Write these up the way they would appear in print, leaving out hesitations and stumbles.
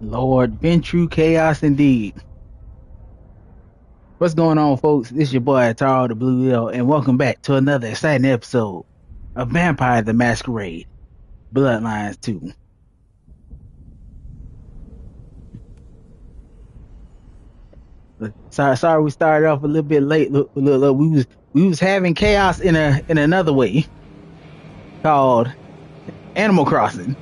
Lord, been true chaos indeed. What's going on, folks? This is your boy Taro the Blue Whale, and welcome back to another exciting episode of Vampire the Masquerade Bloodlines 2. Sorry, we started off a little bit late. Look, we was having chaos in another way called Animal Crossing.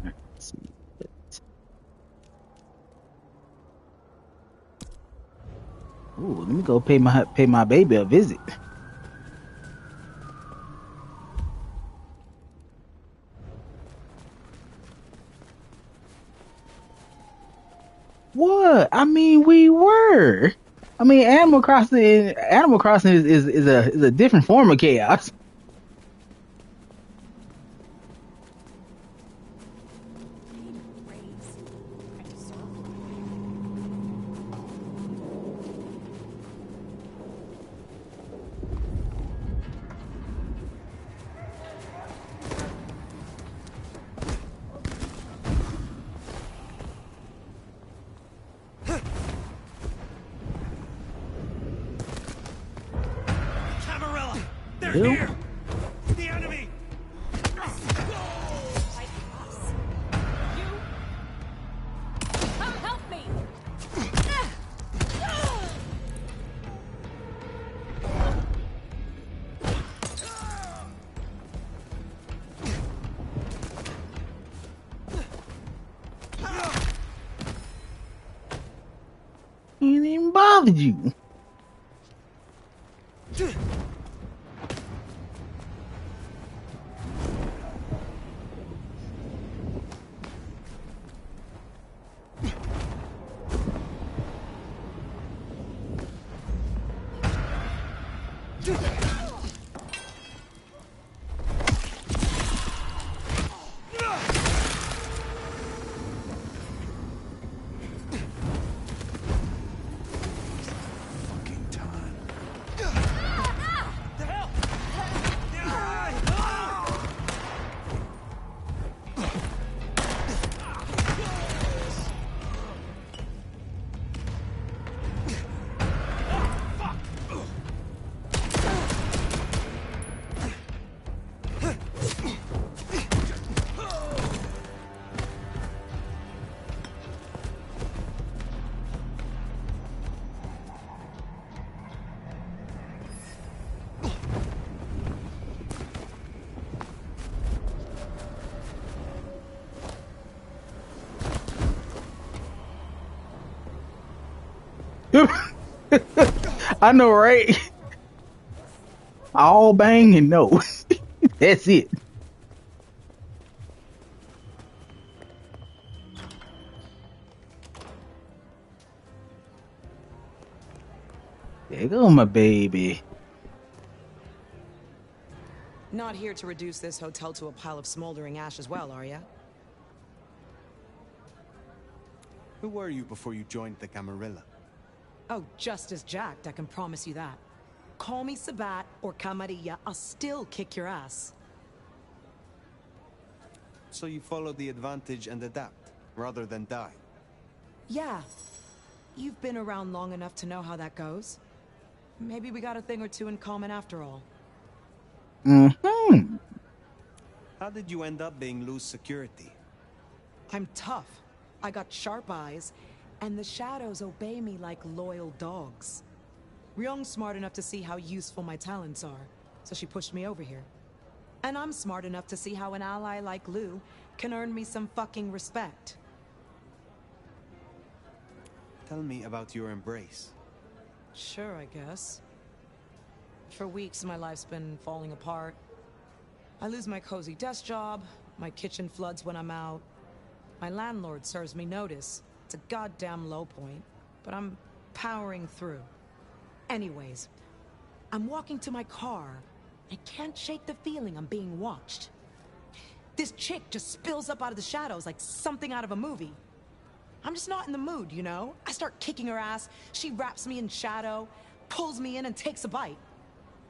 Let's see. Ooh, let me go pay my baby a visit. What? I mean, we were. I mean, Animal Crossing is a different form of chaos. They're Ew. here! The enemy! Come help me! Ain't even bothered you. Fucking time. The hell? I know, right? All bang and no. That's it. There go my baby. Not here to reduce this hotel to a pile of smoldering ash as well, are ya? Who were you before you joined the Camarilla? Oh, just as jacked, I can promise you that. Call me Sabat or Camarilla, I'll still kick your ass. So you follow the advantage and adapt, rather than die. Yeah. You've been around long enough to know how that goes. Maybe we got a thing or two in common after all. Mm-hmm. How did you end up being loose security? I'm tough. I got sharp eyes, and the shadows obey me like loyal dogs. Ryung's smart enough to see how useful my talents are, so she pushed me over here. And I'm smart enough to see how an ally like Lou can earn me some fucking respect. Tell me about your embrace. Sure, I guess. For weeks, my life's been falling apart. I lose my cozy desk job, my kitchen floods when I'm out. My landlord serves me notice. It's a goddamn low point, but I'm powering through. Anyways, I'm walking to my car. I can't shake the feeling I'm being watched. This chick just spills up out of the shadows like something out of a movie. I'm just not in the mood, you know? I start kicking her ass, she wraps me in shadow, pulls me in and takes a bite.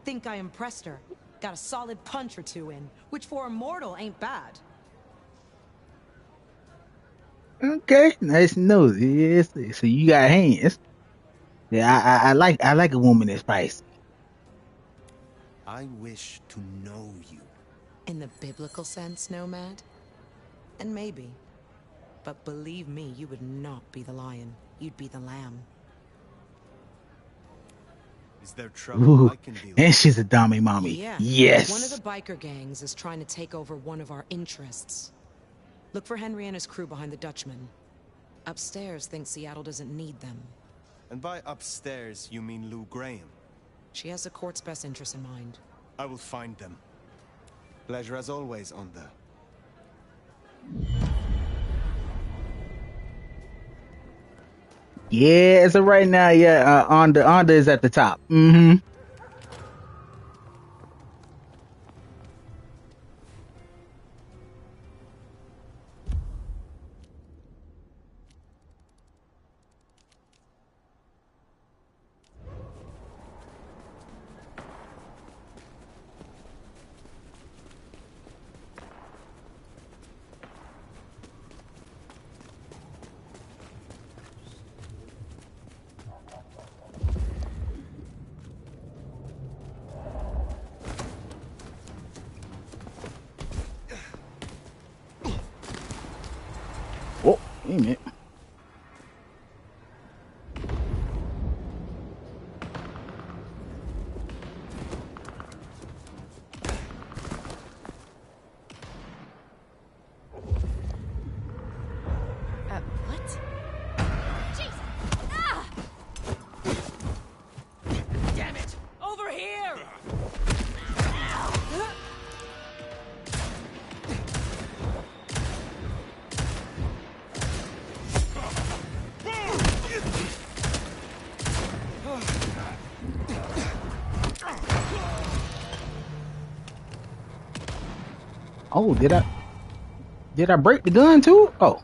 Think I impressed her. Got a solid punch or two in, which for a mortal ain't bad. Okay, nice to know. Yes, so you got hands. Yeah, I like a woman that's spicy. I wish to know you. In the biblical sense, Nomad? And maybe. But believe me, you would not be the lion. You'd be the lamb. Is there trouble Ooh, I can deal and with? she's a dummy mommy. Yeah. Yes. One of the biker gangs is trying to take over one of our interests. Look for Henry and his crew behind the Dutchman. Upstairs thinks Seattle doesn't need them. And by upstairs, you mean Lou Graham. She has the court's best interests in mind. I will find them. Pleasure as always, Onda. Yeah, so right now, yeah, Onda is at the top. Mm-hmm. Oh, wait a minute. What? Jesus! Ah! Damn it! Over here! Oh, did I break the gun too? Oh.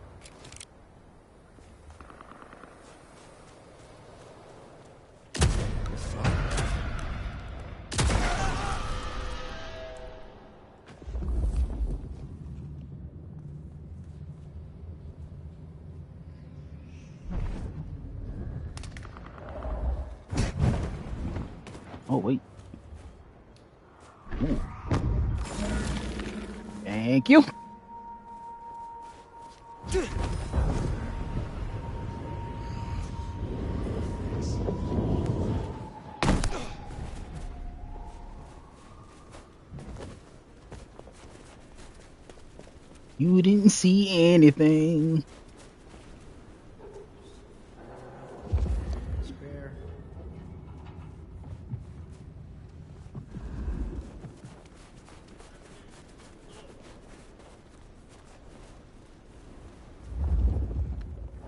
Oh, wait. Ooh. Thank you. You didn't see anything. Spare.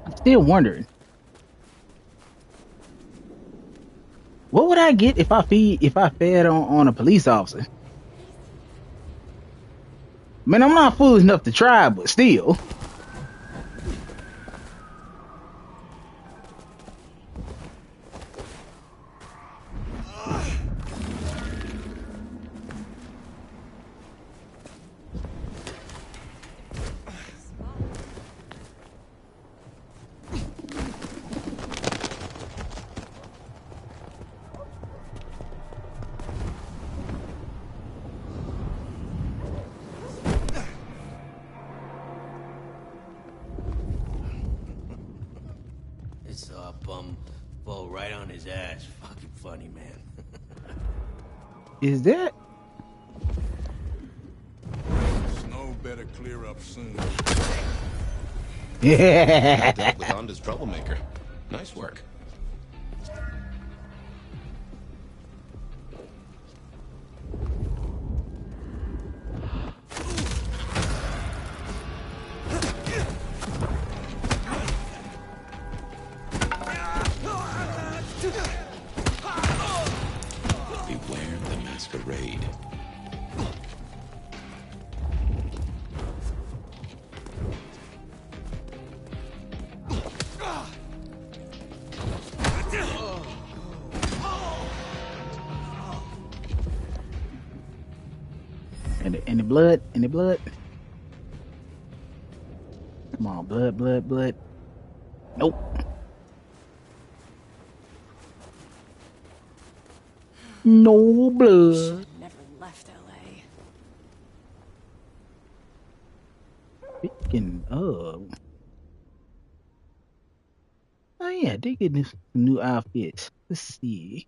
I'm still wondering. What would I get if I fed on a police officer? Man, I'm not foolish enough to try, but still. It's a bum fall right on his ass. Fucking funny, man. Is that? Snow better clear up soon. Yeah. Dealt with Onda's troublemaker. Nice work. masquerade. Any blood? Any blood? Come on, blood, blood, blood. Nope. No blood. Never left LA. Speaking of, oh yeah, they get some new outfits. Let's see.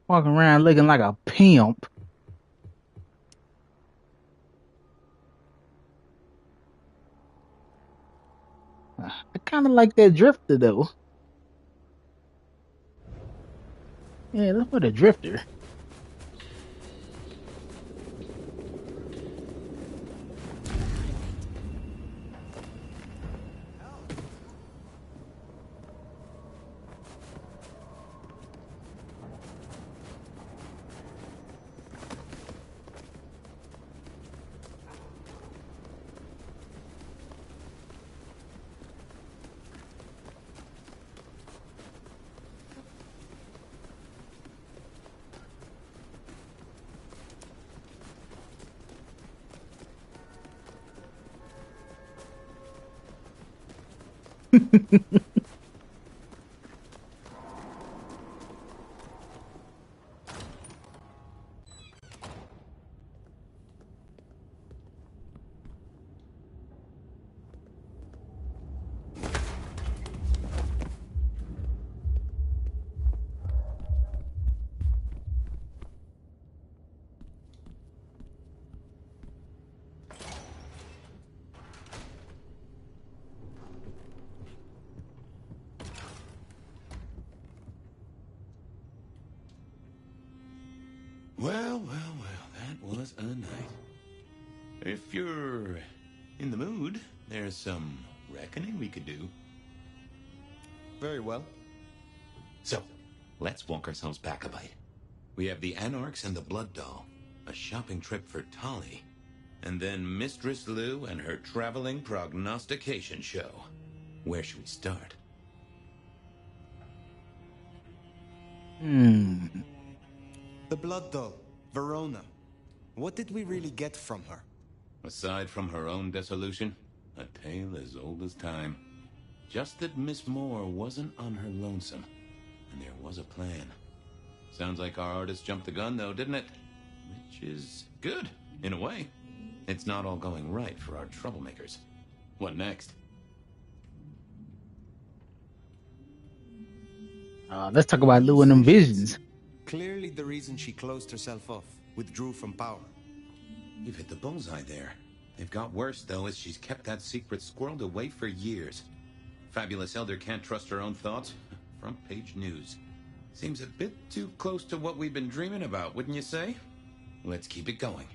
Walking around looking like a pimp. I kind of like that drifter though. Yeah, look for the drifter. Well, that was a night. If you're in the mood, there's some reckoning we could do. Very well. So, let's walk ourselves back a bite. We have the Anarchs and the Blood Doll, a shopping trip for Tolly, and then Mistress Lou and her traveling prognostication show. Where should we start? The Blood Doll, Verona. What did we really get from her? Aside from her own dissolution, a tale as old as time. Just that Miss Moore wasn't on her lonesome, and there was a plan. Sounds like our artist jumped the gun, though, didn't it? Which is good, in a way. It's not all going right for our troublemakers. What next? Let's talk about Lou and them visions. Clearly the reason she closed herself off, withdrew from power. You've hit the bullseye there. They've got worse, though, as she's kept that secret squirreled away for years. Fabulous Elder can't trust her own thoughts. Front page news. Seems a bit too close to what we've been dreaming about, wouldn't you say? Let's keep it going.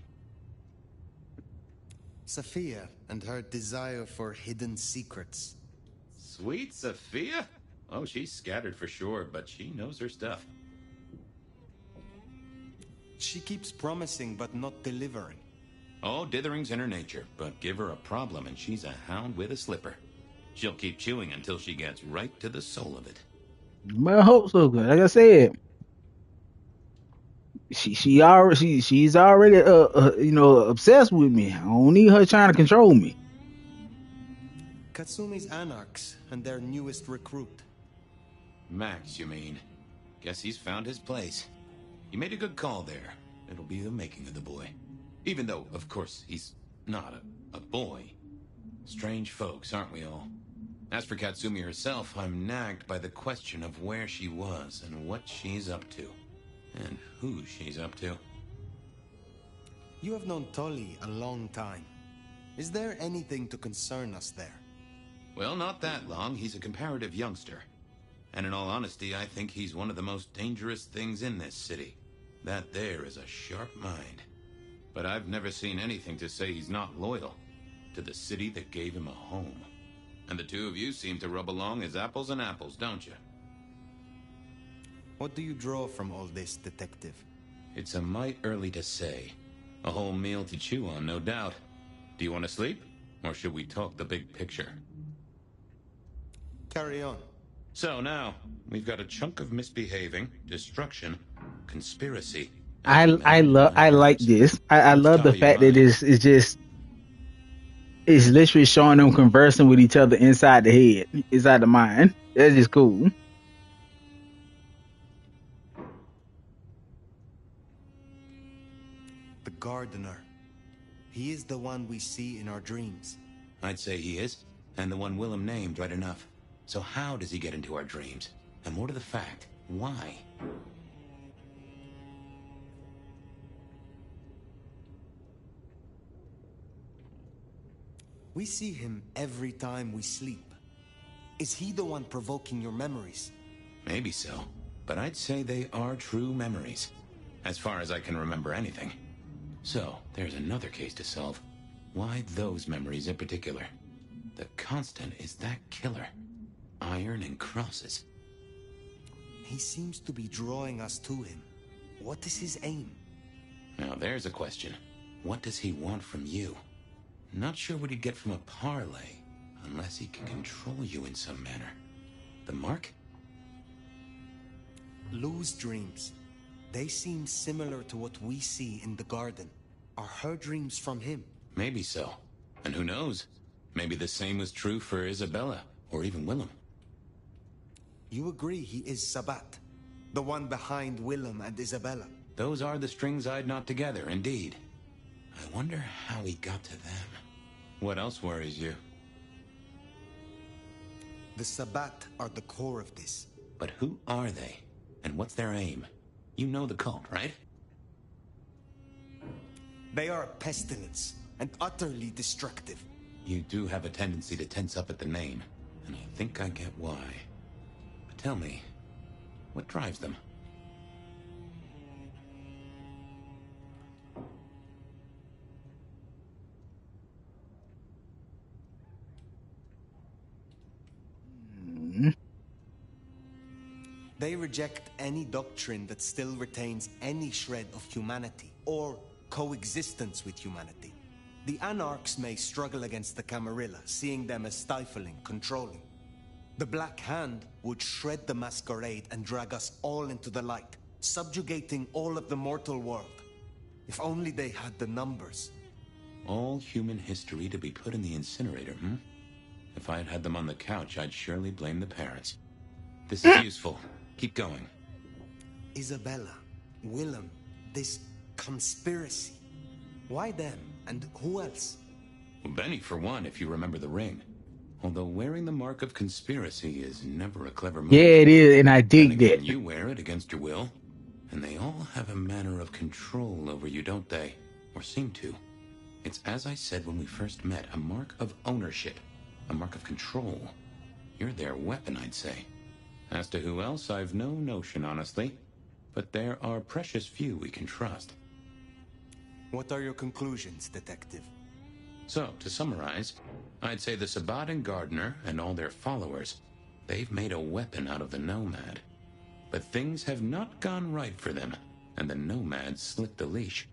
Sophia and her desire for hidden secrets. Sweet Sophia? Oh, she's scattered for sure, but she knows her stuff. She keeps promising but not delivering. Oh, dithering's in her nature, but give her a problem and she's a hound with a slipper. She'll keep chewing until she gets right to the soul of it. I hope so. Like I said, she's already obsessed with me. I don't need her trying to control me. Katsumi's Anarchs and their newest recruit. Max, you mean? Guess he's found his place. You made a good call there. It'll be the making of the boy. Even though, of course, he's not a boy. Strange folks, aren't we all? As for Katsumi herself, I'm nagged by the question of where she was and what she's up to. And who she's up to. You have known Tolly a long time. Is there anything to concern us there? Well, not that long. He's a comparative youngster. And in all honesty, I think he's one of the most dangerous things in this city. That there is a sharp mind. But I've never seen anything to say he's not loyal to the city that gave him a home. And the two of you seem to rub along as apples and apples, don't you? What do you draw from all this, Detective? It's a mite early to say. A whole meal to chew on, no doubt. Do you want to sleep? Or should we talk the big picture? Carry on. So now, we've got a chunk of misbehaving, destruction, conspiracy. I like this. I What's love top the of your fact that mind? it's literally showing them conversing with each other inside the head, inside the mind. That's just cool. The gardener. He is the one we see in our dreams. I'd say he is, and the one Willem named right enough. So how does he get into our dreams? And more to the fact, why? We see him every time we sleep. Is he the one provoking your memories? Maybe so, but I'd say they are true memories, as far as I can remember anything. So, there's another case to solve. Why those memories in particular? The constant is that killer. Iron and crosses. He seems to be drawing us to him. What is his aim? Now there's a question. What does he want from you? Not sure what he'd get from a parlay, unless he can control you in some manner. The mark? Lou's dreams. They seem similar to what we see in the garden. Are her dreams from him? Maybe so. And who knows? Maybe the same was true for Isabella, or even Willem. You agree he is Sabat, the one behind Willem and Isabella? Those are the strings I'd knot together, indeed. I wonder how he got to them. What else worries you? The Sabat are the core of this. But who are they? And what's their aim? You know the cult, right? They are a pestilence, and utterly destructive. You do have a tendency to tense up at the name, and I think I get why. But tell me, what drives them? They reject any doctrine that still retains any shred of humanity, or coexistence with humanity. The Anarchs may struggle against the Camarilla, seeing them as stifling, controlling. The Black Hand would shred the Masquerade and drag us all into the light, subjugating all of the mortal world. If only they had the numbers. All human history to be put in the incinerator, hmm? If I had had them on the couch, I'd surely blame the parents. This is useful. Keep going. Isabella, Willem, this conspiracy. Why them? And who else? Well, Benny, for one, if you remember the ring. Although wearing the mark of conspiracy is never a clever move. Yeah, it is, and I Then dig again, that. you wear it against your will. And they all have a manner of control over you, don't they? Or seem to. It's as I said when we first met, a mark of ownership. A mark of control. You're their weapon, I'd say. As to who else, I've no notion, honestly. But there are precious few we can trust. What are your conclusions, Detective? So, to summarize, I'd say the Sabat and Gardener and all their followers, they've made a weapon out of the Nomad. But things have not gone right for them, and the Nomad slipped the leash.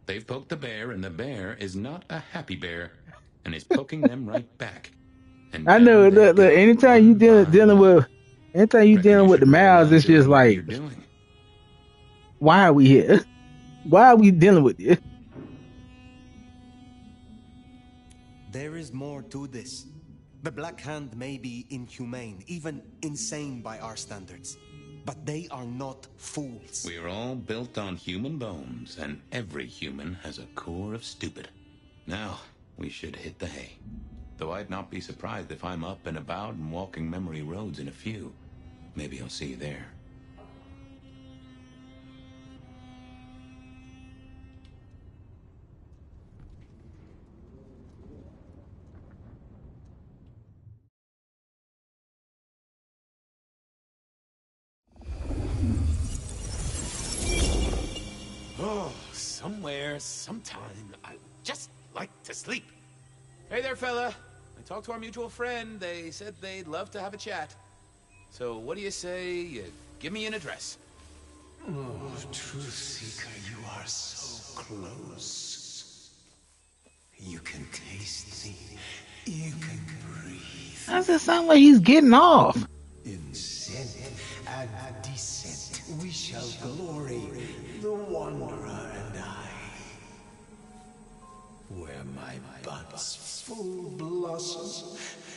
They've poked the bear, and the bear is not a happy bear, and is poking them right back. And I know. down they Look, go, anytime you one by dealing one. with, anytime you Reckon dealing with the should roll mouths, on it's just doing what like, you're doing. why are we here? Why are we dealing with this? There is more to this. The Black Hand may be inhumane, even insane by our standards. But they are not fools. We're all built on human bones, and every human has a core of stupid. Now, we should hit the hay. Though I'd not be surprised if I'm up and about and walking memory roads in a few. Maybe I'll see you there. Oh, somewhere, sometime, I just like to sleep. Hey there, fella. I talked to our mutual friend. They said they'd love to have a chat. So what do you say you give me an address? Oh, Truth Seeker, you are so close. You can taste me. You can breathe. Does it sound like he's getting off? In scent and descent, we shall glory, the Wanderer and I. Where my buds full blossom,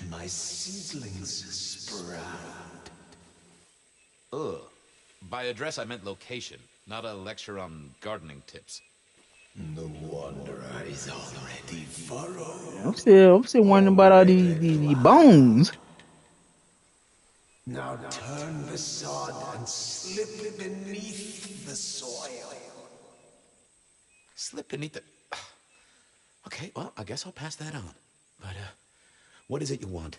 my seedlings sprout. Ugh. By address, I meant location, not a lecture on gardening tips. The Wanderer is already furrowed. I'm still wondering about all these bones. Now turn the sod and slip beneath the soil. Slip beneath the... Okay, well, I guess I'll pass that on. But, what is it you want?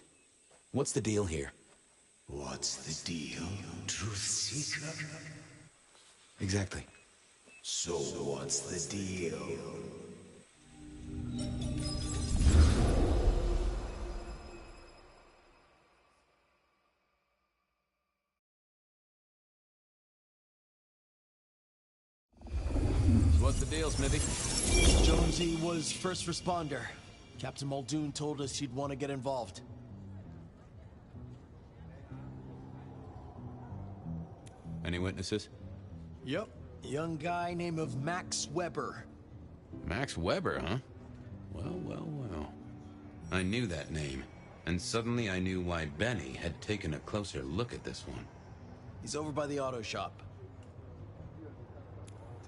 What's the deal here? What's the deal, Truth Seeker? Exactly. So what's the deal? What's the deal, Smithy? Jonesy was first responder. Captain Muldoon told us he'd want to get involved. Any witnesses? Yep. Young guy named of Max Weber. Max Weber, huh? Well, well, well. I knew that name. And suddenly I knew why Benny had taken a closer look at this one. He's over by the auto shop.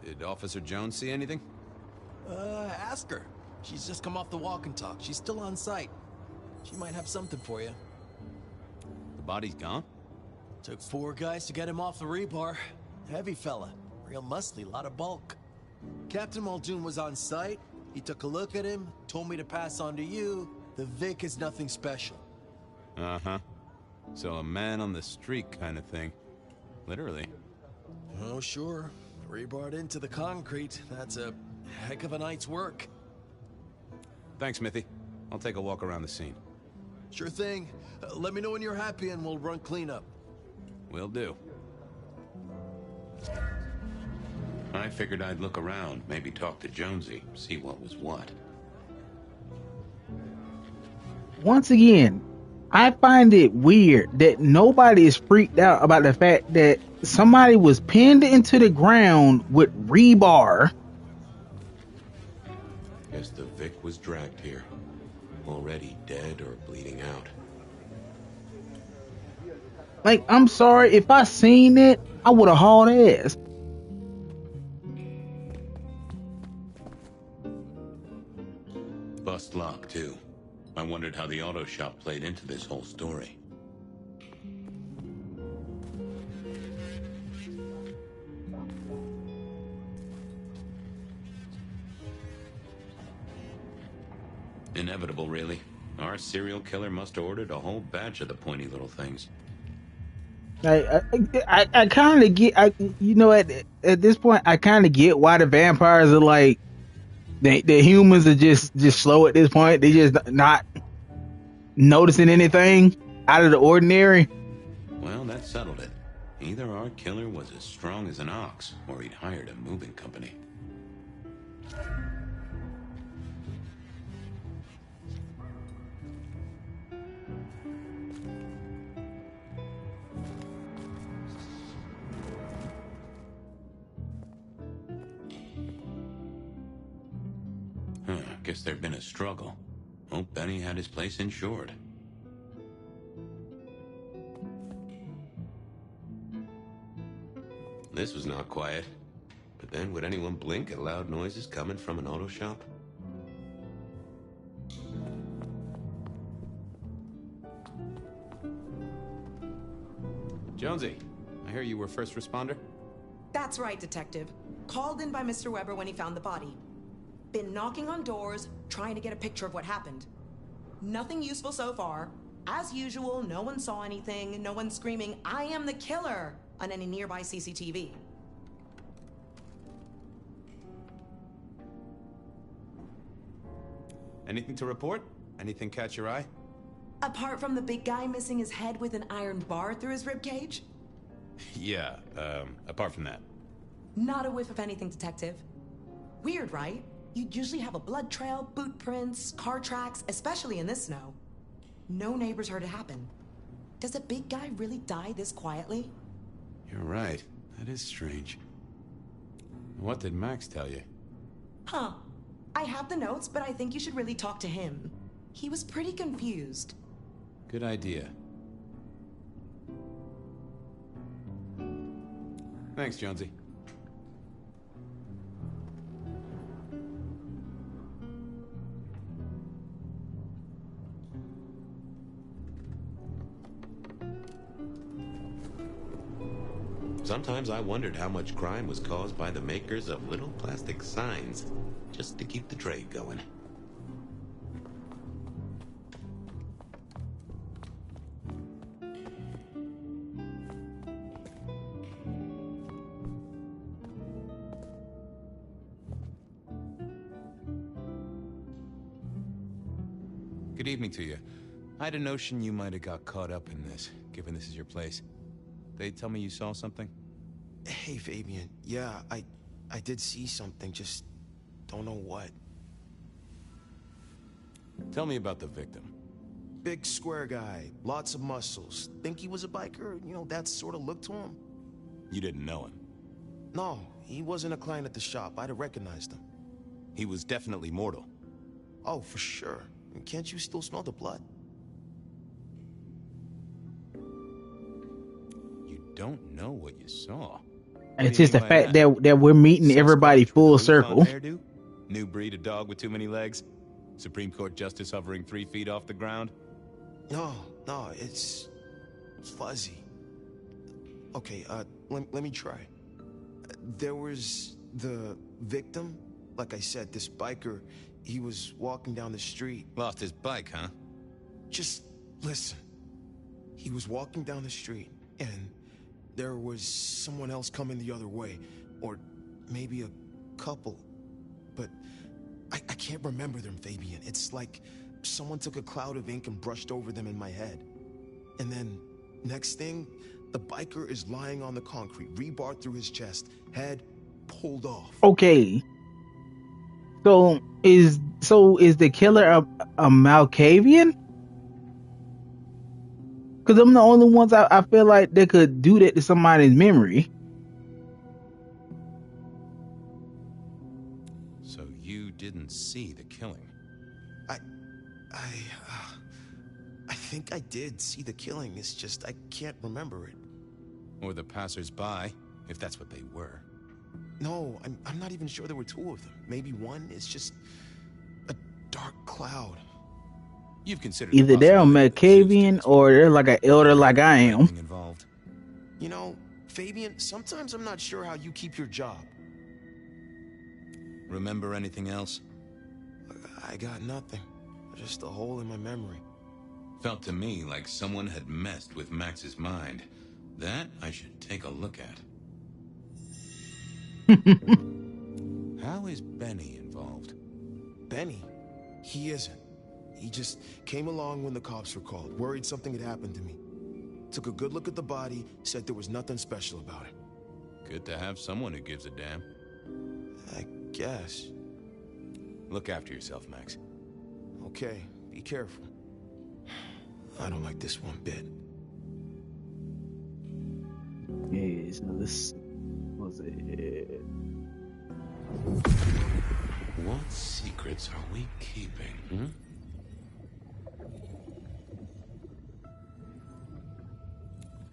Did Officer Jones see anything? Ask her. She's just come off the walk and talk. She's still on site. She might have something for you. The body's gone? Took 4 guys to get him off the rebar. Heavy fella. Real muscly, lot of bulk. Captain Muldoon was on site. He took a look at him, told me to pass on to you. The Vic is nothing special. Uh-huh. So a man on the street kind of thing. Literally. Oh, sure. Rebarred into the concrete. That's a heck of a night's work. Thanks, Smithy. I'll take a walk around the scene. Sure thing. Let me know when you're happy and we'll run cleanup. Will do. I figured I'd look around, maybe talk to Jonesy, see what was what. Once again, I find it weird that nobody is freaked out about the fact that somebody was pinned into the ground with rebar. Guess the Vic was dragged here. Already dead or bleeding out. Like, I'm sorry, if I seen it, I would have hauled ass. Bust lock, too. I wondered how the auto shop played into this whole story. Inevitable, really. Our serial killer must have ordered a whole batch of the pointy little things. I kind of get, at this point, I kind of get why the vampires are like, the humans are just slow at this point. They just not noticing anything out of the ordinary. Well, that settled it. Either our killer was as strong as an ox, or he'd hired a moving company. Guess there'd been a struggle. Hope Benny had his place insured. This was not quiet. But then, would anyone blink at loud noises coming from an auto shop? Jonesy, I hear you were first responder? That's right, Detective. Called in by Mr. Weber when he found the body. Been knocking on doors, trying to get a picture of what happened. Nothing useful so far. As usual, no one saw anything, no one screaming, "I am the killer!" on any nearby CCTV. Anything to report? Anything catch your eye? Apart from the big guy missing his head with an iron bar through his ribcage? Yeah, apart from that. Not a whiff of anything, Detective. Weird, right? You'd usually have a blood trail, boot prints, car tracks, especially in this snow. No neighbors heard it happen. Does a big guy really die this quietly? You're right. That is strange. What did Max tell you? Huh. I have the notes, but I think you should really talk to him. He was pretty confused. Good idea. Thanks, Jonesy. Sometimes I wondered how much crime was caused by the makers of little plastic signs, just to keep the trade going. Good evening to you. I had a notion you might have got caught up in this, given this is your place. They tell me you saw something? Hey, Fabian. Yeah, I did see something, just don't know what. Tell me about the victim. Big square guy, lots of muscles. Think he was a biker? You know, that sort of look to him? You didn't know him? No, he wasn't a client at the shop. I'd have recognized him. He was definitely mortal. Oh, for sure. Can't you still smell the blood? You don't know what you saw. It's just the fact that we're meeting everybody full circle. New breed of dog with too many legs? Supreme Court justice hovering 3 feet off the ground? No, it's fuzzy. Okay, let me try. There was the victim. Like I said, this biker, he was walking down the street. Lost his bike, huh? Just listen. He was walking down the street, and there was someone else coming the other way. Or maybe a couple. But I can't remember them, Fabian. It's like someone took a cloud of ink and brushed over them in my head. And then, next thing, the biker is lying on the concrete, rebar through his chest, head pulled off. Okay. So is the killer a Malkavian? Because I'm the only ones I feel like they could do that to somebody's memory. So you didn't see the killing? I think I did see the killing. It's just I can't remember it. Or the passers-by, if that's what they were. No, I'm not even sure there were 2 of them. Maybe one is just a dark cloud. You've considered either they're a Malkavian or they're like an elder like I am. Involved. You know, Fabian, sometimes I'm not sure how you keep your job. Remember anything else? I got nothing. Just a hole in my memory. Felt to me like someone had messed with Max's mind. That I should take a look at. How is Benny involved? Benny? He isn't. He just came along when the cops were called, worried something had happened to me. Took a good look at the body, said there was nothing special about it. Good to have someone who gives a damn. I guess. Look after yourself, Max. Okay, be careful. I don't like this one bit. Yeah, so this was it. What secrets are we keeping,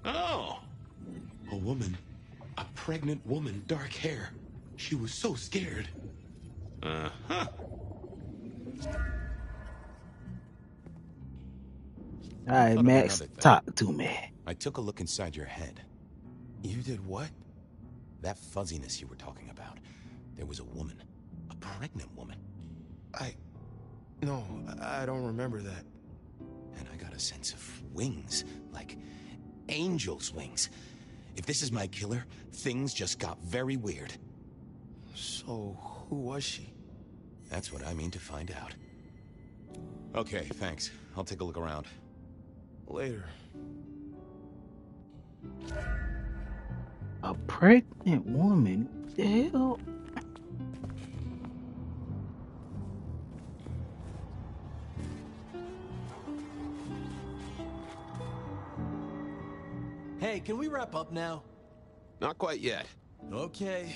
Oh! A woman. A pregnant woman, dark hair. She was so scared. Uh-huh. All right, Max, talk to me. I took a look inside your head. You did what? That fuzziness you were talking about. There was a woman. A pregnant woman. No, I don't remember that. And I got a sense of wings. Like angel's wings. If this is my killer, things just got very weird. So, who was she? That's what I mean to find out. Okay, thanks. I'll take a look around. Later. A pregnant woman? What the hell? Hey, can we wrap up now? Not quite yet. Okay.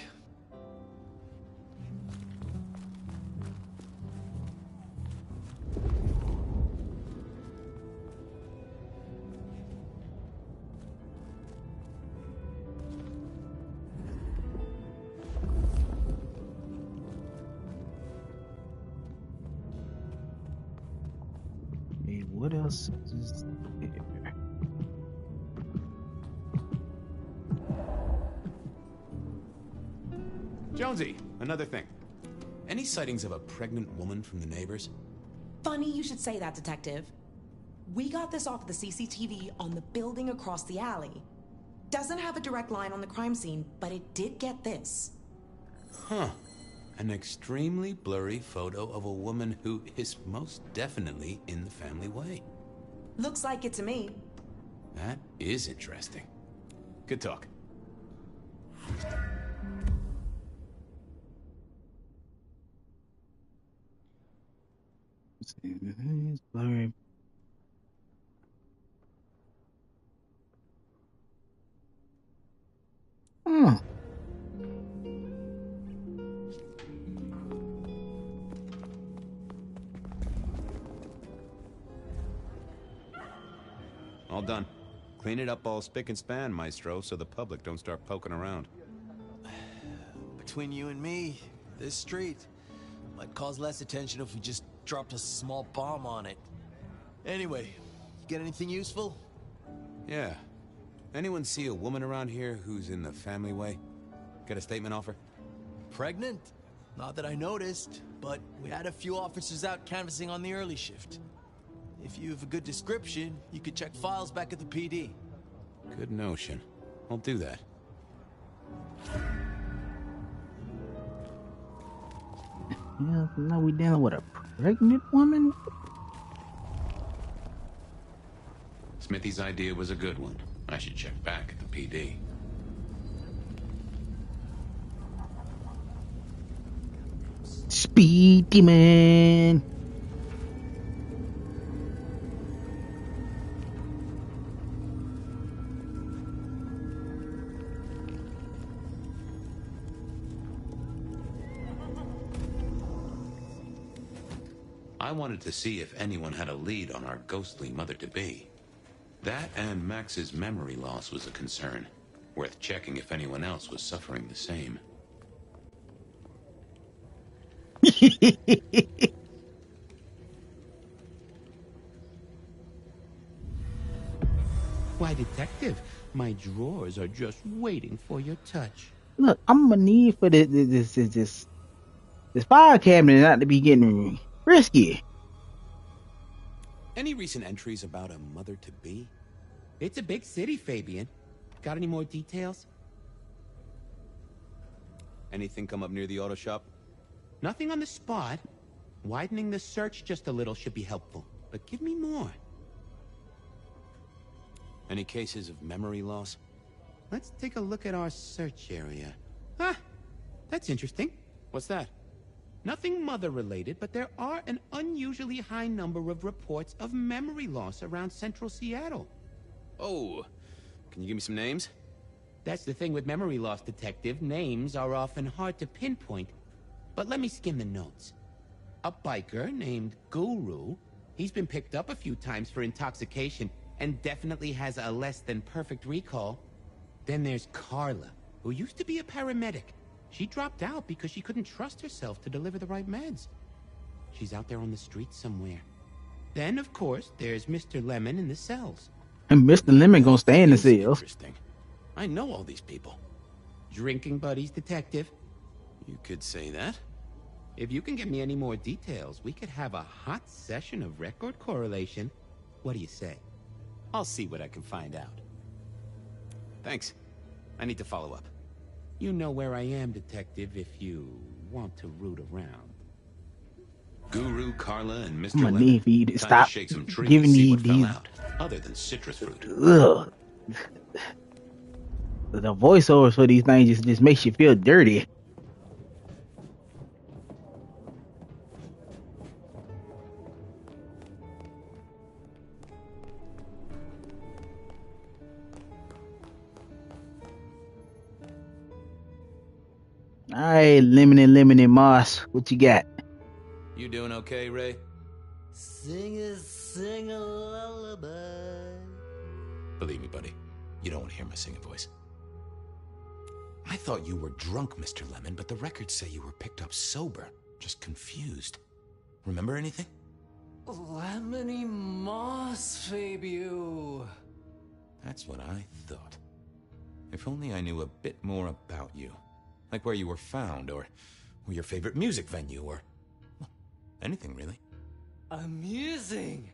Hey, what else is there? Jonesy, another thing. Any sightings of a pregnant woman from the neighbors? Funny you should say that, Detective. We got this off the CCTV on the building across the alley. Doesn't have a direct line on the crime scene, but it did get this. Huh. An extremely blurry photo of a woman who is most definitely in the family way. Looks like it to me. That is interesting. Good talk. It's blurry. Huh. All done. Clean it up all spick and span, Maestro, so the public don't start poking around. Between you and me, this street might cause less attention if we just dropped a small bomb on it. Anyway, you get anything useful? Yeah. Anyone see a woman around here who's in the family way? Get a statement off her? Pregnant? Not that I noticed, but we had a few officers out canvassing on the early shift. If you have a good description, you could check files back at the PD. Good notion. I'll do that. Yeah, now we dealing with a pregnant woman? Smithy's idea was a good one. I should check back at the PD. Speed demon. I wanted to see if anyone had a lead on our ghostly mother-to-be. That and Max's memory loss was a concern. Worth checking if anyone else was suffering the same. Why, Detective, my drawers are just waiting for your touch. Look, I'm gonna need for this file cabinet not to be getting risky. Any recent entries about a mother-to-be? It's a big city, Fabian. Got any more details? Anything come up near the auto shop? Nothing on the spot. Widening the search just a little should be helpful. But give me more. Any cases of memory loss? Let's take a look at our search area. Ah, that's interesting. What's that? Nothing mother-related, but there are an unusually high number of reports of memory loss around central Seattle. Oh, can you give me some names? That's the thing with memory loss, Detective. Names are often hard to pinpoint. But let me skim the notes. A biker named Guru. He's been picked up a few times for intoxication and definitely has a less than perfect recall. Then there's Carla, who used to be a paramedic. She dropped out because she couldn't trust herself to deliver the right meds. She's out there on the street somewhere. Then, of course, there's Mr. Lemon in the cells. And Mr. Lemon gonna stay in the cells. Interesting. I know all these people. Drinking buddies, Detective. You could say that. If you can get me any more details, we could have a hot session of record correlation. What do you say? I'll see what I can find out. Thanks. I need to follow up. You know where I am, Detective, if you want to root around. Guru, Carla, and Mr. I'm gonna Lemon need for you to tried to stop shake some trees, giving see what fell these. out, other than citrus fruit. Ugh. The voiceovers for these things just makes you feel dirty. All right, lemon and moss. What you got? You doing okay, Ray? Sing a lullaby. Believe me, buddy, you don't want to hear my singing voice. I thought you were drunk, Mr. Lemon, but the records say you were picked up sober, just confused. Remember anything? Lemony moss, Fabio. That's what I thought. If only I knew a bit more about you. Like where you were found, or your favorite music venue, or well, anything really. Amusing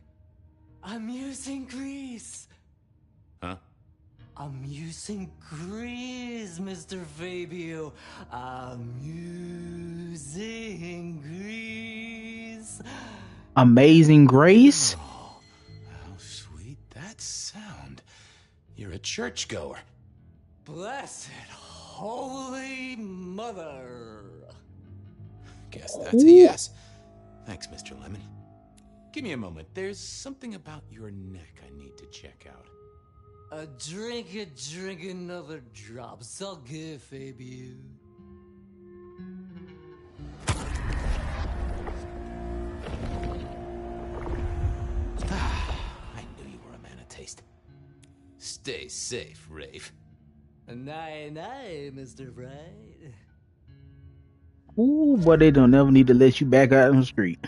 Greece. Huh? Amusing Greece, Mr. Fabio. Amusing Greece. Amazing Grace. Oh, how sweet that sound. You're a churchgoer. Blessed Holy Mother. Guess that's a yes. Thanks, Mr. Lemon. Give me a moment. There's something about your neck I need to check out. Drink another drop. It's all good, Fabio. I knew you were a man of taste. Stay safe, Rafe. Night, Mr. Bright. Ooh, boy, they don't never need to let you back out on the street.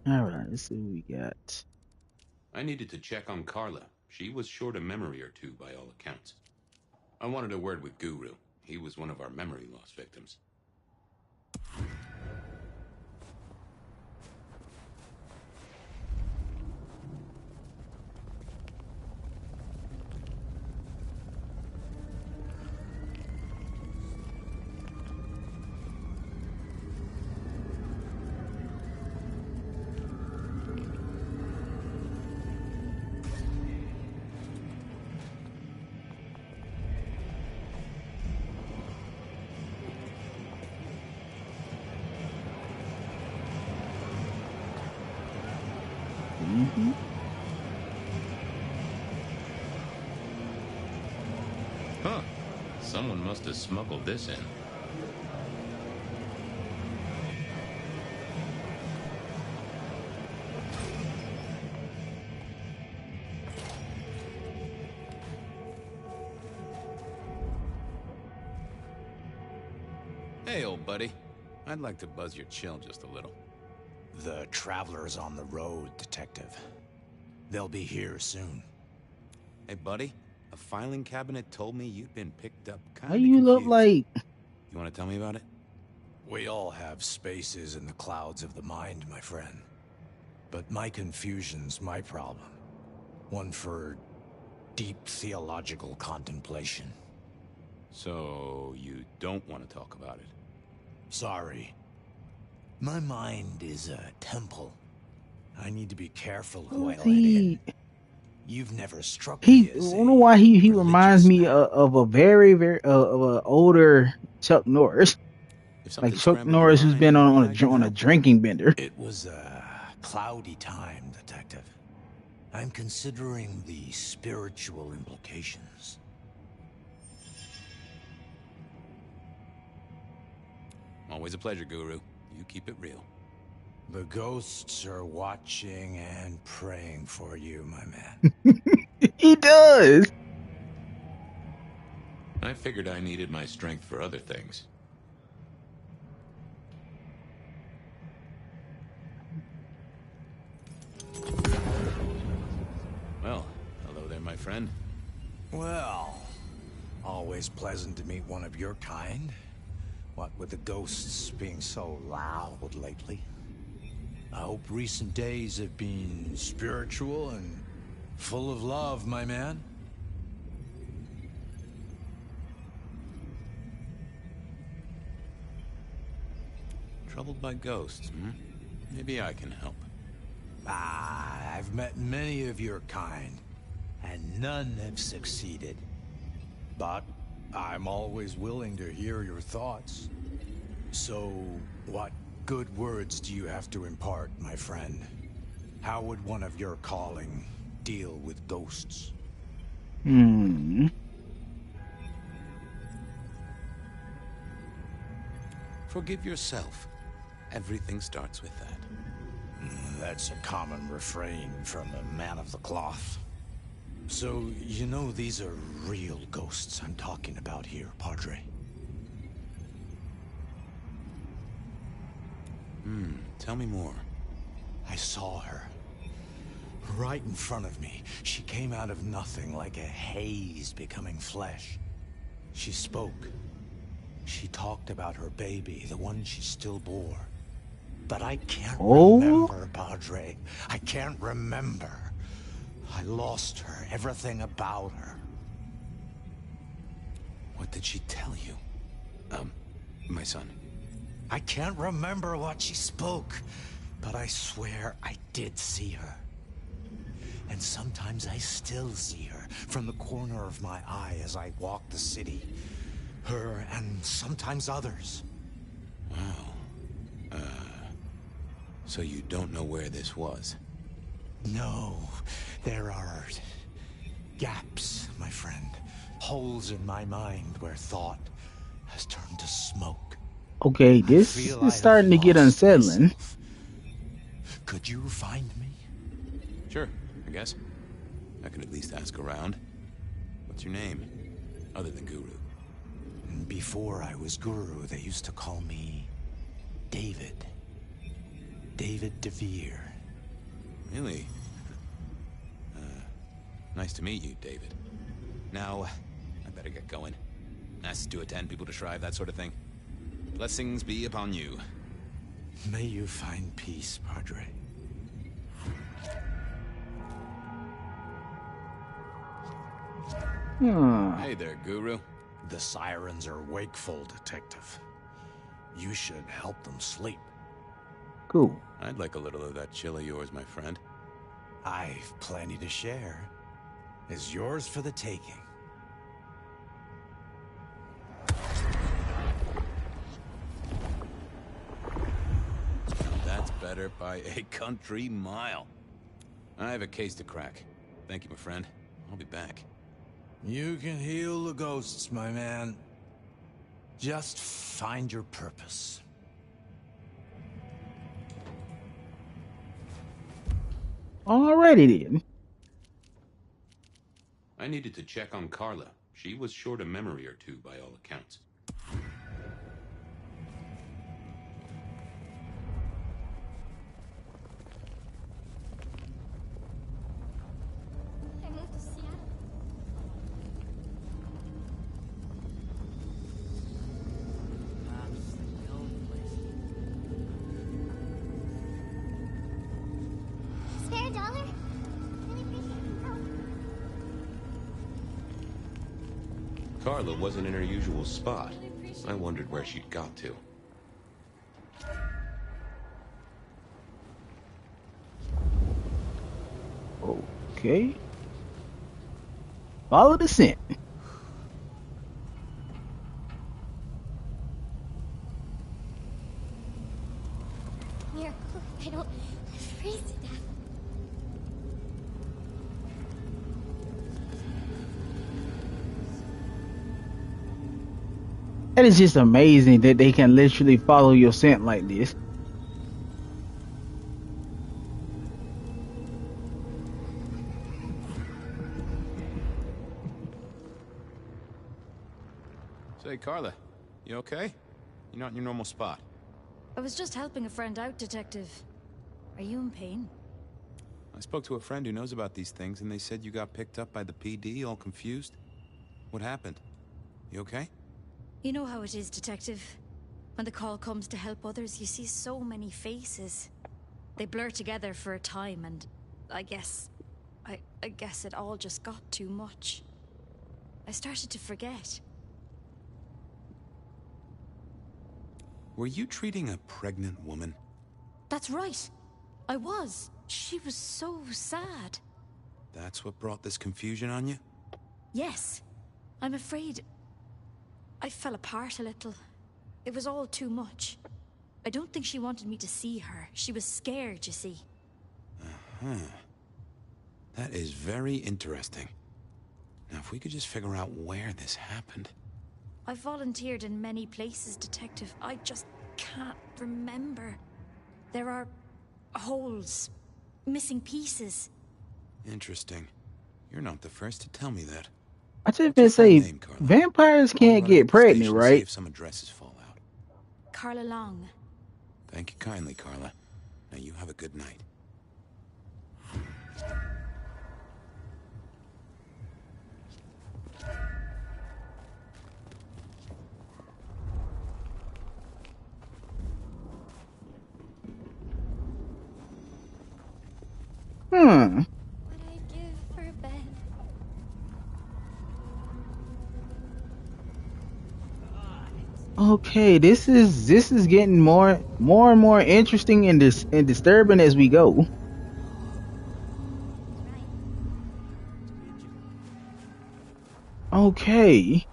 All right, let's see what we got. I needed to check on Carla. She was short a memory or two by all accounts. I wanted a word with Guru. He was one of our memory loss victims. Mm-hmm. Huh. Someone must have smuggled this in. Hey, old buddy. I'd like to buzz your chill just a little. The traveler's on the road, Detective. They'll be here soon. Hey, buddy. A filing cabinet told me you'd been picked up Why kinda you look confused. like? You want to tell me about it? We all have spaces in the clouds of the mind, my friend. But my confusion's my problem. One for deep theological contemplation. So, you don't want to talk about it? Sorry. My mind is a temple. I need to be careful who I let in. You've never struck me as I don't know why he reminds me of a very of an older Chuck Norris, like Chuck Norris who's been on a drinking bender. It was a cloudy time, Detective. I'm considering the spiritual implications. Always a pleasure, Guru. You keep it real. The ghosts are watching and praying for you, my man. He does. I figured I needed my strength for other things. Well, always pleasant to meet one of your kind. What with the ghosts being so loud lately. I hope recent days have been spiritual and full of love, my man. Troubled by ghosts, hmm? Maybe I can help. I've met many of your kind, and none have succeeded. But I'm always willing to hear your thoughts. So, what good words do you have to impart, my friend? How would one of your calling deal with ghosts? Forgive yourself. Everything starts with that. That's a common refrain from a man of the cloth. So, you know these are real ghosts I'm talking about here, Padre? Tell me more. I saw her. Right in front of me. She came out of nothing, like a haze becoming flesh. She spoke. She talked about her baby, the one she still bore. But I can't remember, Padre. I can't remember. I lost her, everything about her. What did she tell you? My son. I can't remember what she spoke, but I swear I did see her. And sometimes I still see her from the corner of my eye as I walk the city. Her and sometimes others. Wow. So you don't know where this was? No, there are gaps, my friend. Holes in my mind where thought has turned to smoke. Okay, this is starting to get unsettling. Myself. Could you find me? Sure, I guess. I can at least ask around. What's your name? Other than Guru. Before I was Guru, they used to call me David. David DeVere. Really? Nice to meet you, David. Now, I better get going. Asked to attend, people to shrive, that sort of thing. Blessings be upon you. May you find peace, Padre. Hey there, Guru. The sirens are wakeful, Detective. You should help them sleep. Cool. I'd like a little of that chill of yours, my friend. I've plenty to share. Is yours for the taking. That's better by a country mile. I have a case to crack. Thank you, my friend. I'll be back. You can heal the ghosts, my man. Just find your purpose. Alrighty then. I needed to check on Carla. She was short a memory or two by all accounts. I moved to Seattle. Spare a dollar? Really appreciate your help. Carla wasn't in her usual spot. I wondered where she'd got to. Okay. Follow the scent. Miracle, I don't freeze to death. That is just amazing that they can literally follow your scent like this. Say, Carla, you okay? You're not in your normal spot. I was just helping a friend out, Detective. Are you in pain? I spoke to a friend who knows about these things, and they said you got picked up by the PD, all confused. What happened? You okay? You know how it is, Detective. When the call comes to help others, you see so many faces. They blur together for a time, and I guess it all just got too much. I started to forget. Were you treating a pregnant woman? That's right. I was. She was so sad. That's what brought this confusion on you? Yes. I'm afraid I fell apart a little. It was all too much. I don't think she wanted me to see her. She was scared, you see. Uh-huh. That is very interesting. Now, if we could just figure out where this happened. I've volunteered in many places, Detective. I just can't remember. There are holes, missing pieces. Interesting. You're not the first to tell me that. I just What's your been full say name, Carla? vampires I'll can't run up get to the pregnant, station, right? See if some addresses fall out. Carla Long. Thank you kindly, Carla. Now you have a good night. What I give for bed. Okay, this is getting more and more interesting and disturbing as we go. Okay.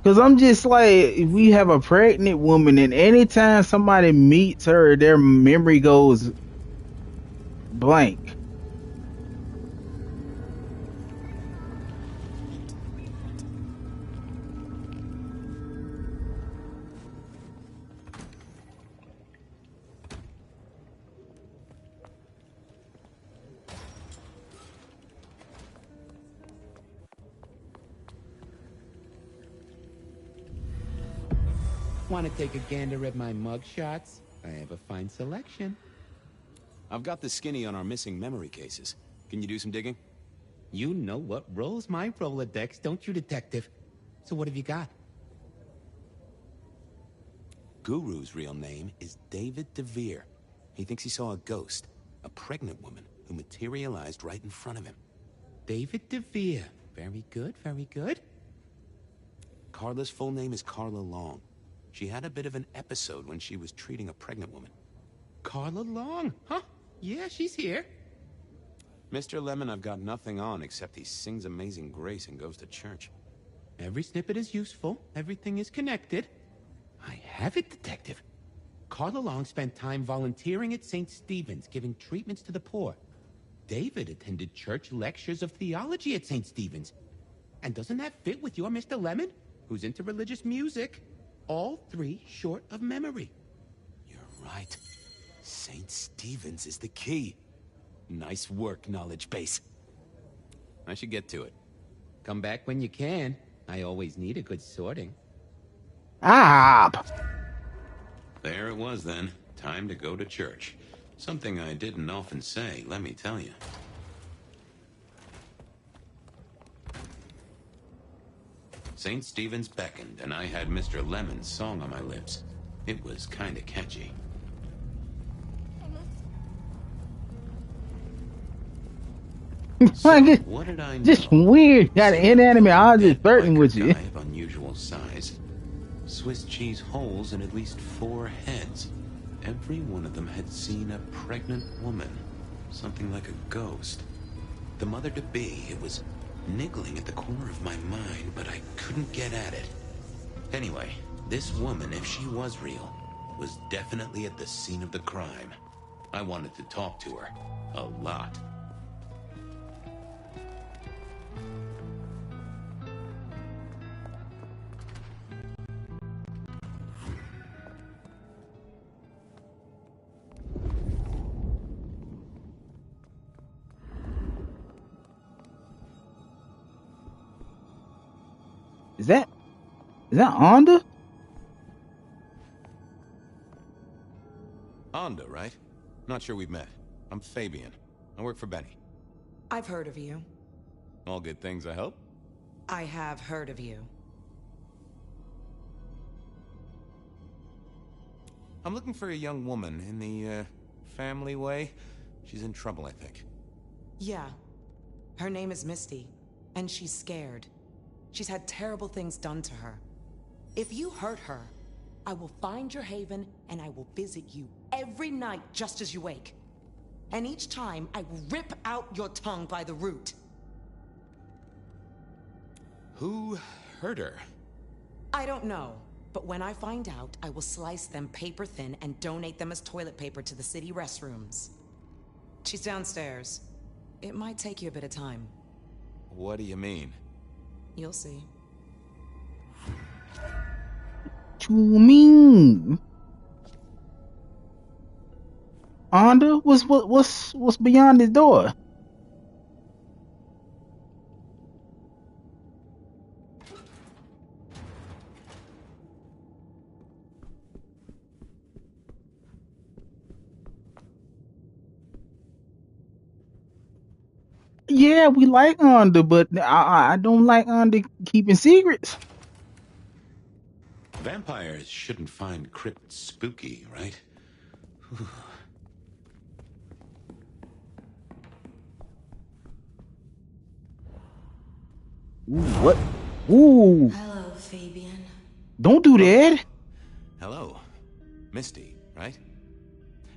Cause I'm just like, we have a pregnant woman, and anytime somebody meets her, their memory goes blank. Want to take a gander at my mug shots? I have a fine selection. I've got the skinny on our missing memory cases. Can you do some digging? You know what rolls my Rolodex, don't you, Detective? So what have you got? Guru's real name is David DeVere. He thinks he saw a ghost, a pregnant woman who materialized right in front of him. David DeVere. Very good, very good. Carla's full name is Carla Long. She had a bit of an episode when she was treating a pregnant woman. Carla Long, huh? Yeah, she's here. Mr. Lemon, I've got nothing on except he sings Amazing Grace and goes to church. Every snippet is useful. Everything is connected. I have it, Detective. Carla Long spent time volunteering at St. Stephen's, giving treatments to the poor. David attended church lectures of theology at St. Stephen's. And doesn't that fit with your Mr. Lemon, who's into religious music? All three short of memory. You're right. St. Stephen's is the key. Nice work, knowledge base. I should get to it. Come back when you can. I always need a good sorting. There it was then. Time to go to church. Something I didn't often say, let me tell you. St. Stephen's beckoned, and I had Mr. Lemon's song on my lips. It was kinda catchy. So, what did I know? Just weird. Got an inanimate object flirting with you. Guy of unusual size. Swiss cheese holes in at least 4 heads. Every one of them had seen a pregnant woman. Something like a ghost. The mother-to-be, it was niggling at the corner of my mind, but I couldn't get at it. Anyway, this woman, if she was real, was definitely at the scene of the crime. I wanted to talk to her. A lot. Is that Onda? Onda, right? Not sure we've met. I'm Fabian. I work for Benny. I've heard of you. All good things, I hope. I have heard of you. I'm looking for a young woman in the, family way. She's in trouble, I think. Yeah. Her name is Misty, and she's scared. She's had terrible things done to her. If you hurt her, I will find your haven and I will visit you every night just as you wake. And each time, I will rip out your tongue by the root. Who hurt her? I don't know, but when I find out, I will slice them paper thin and donate them as toilet paper to the city restrooms. She's downstairs. It might take you a bit of time. What do you mean? You'll see. What you mean? Onda, what's beyond this door? Yeah, we like Onda, but I don't like Onda keeping secrets. Vampires shouldn't find crypts spooky, right? Ooh, what? Ooh. Hello, Fabian. Don't do that. Hello. Misty, right?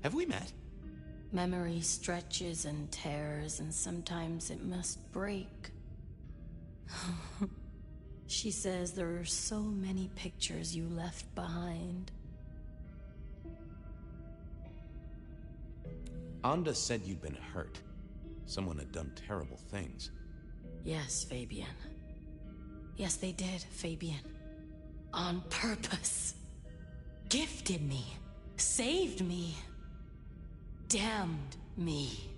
Have we met? Memory stretches and tears, and sometimes it must break. She says there are so many pictures you left behind. Onda said you'd been hurt. Someone had done terrible things. Yes, Fabian. Yes, they did, Fabian. On purpose. Gifted me. Saved me. Damned me.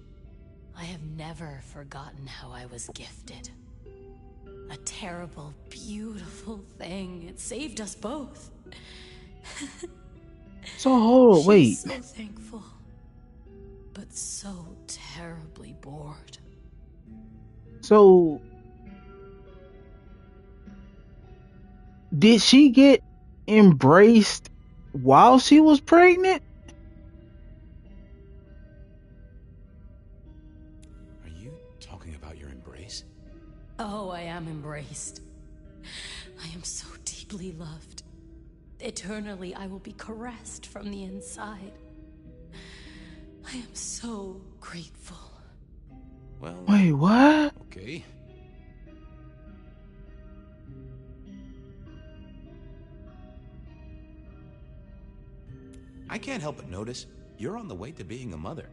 I have never forgotten how I was gifted. A terrible, beautiful thing. It saved us both. So, wait. She's so thankful. But so terribly bored. So, did she get embraced while she was pregnant? Are you talking about your embrace? Oh, I am embraced. I am so deeply loved. Eternally, I will be caressed from the inside. I am so grateful. Well... Wait, what? Okay. I can't help but notice you're on the way to being a mother.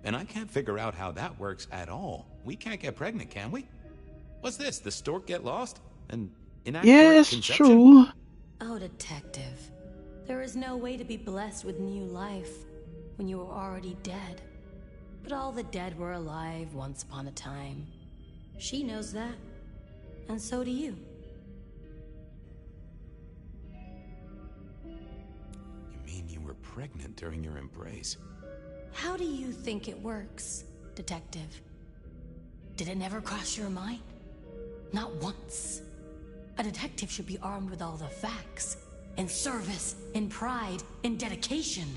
And I can't figure out how that works at all. We can't get pregnant, can we? What's this? The stork get lost? An inaccurate Yes, conception? true. Oh, detective. There is no way to be blessed with new life when you are already dead. But all the dead were alive once upon a time. She knows that. And so do you. You mean you were pregnant during your embrace? How do you think it works, detective? Did it never cross your mind? Not once. A detective should be armed with all the facts. In service, in pride, in dedication.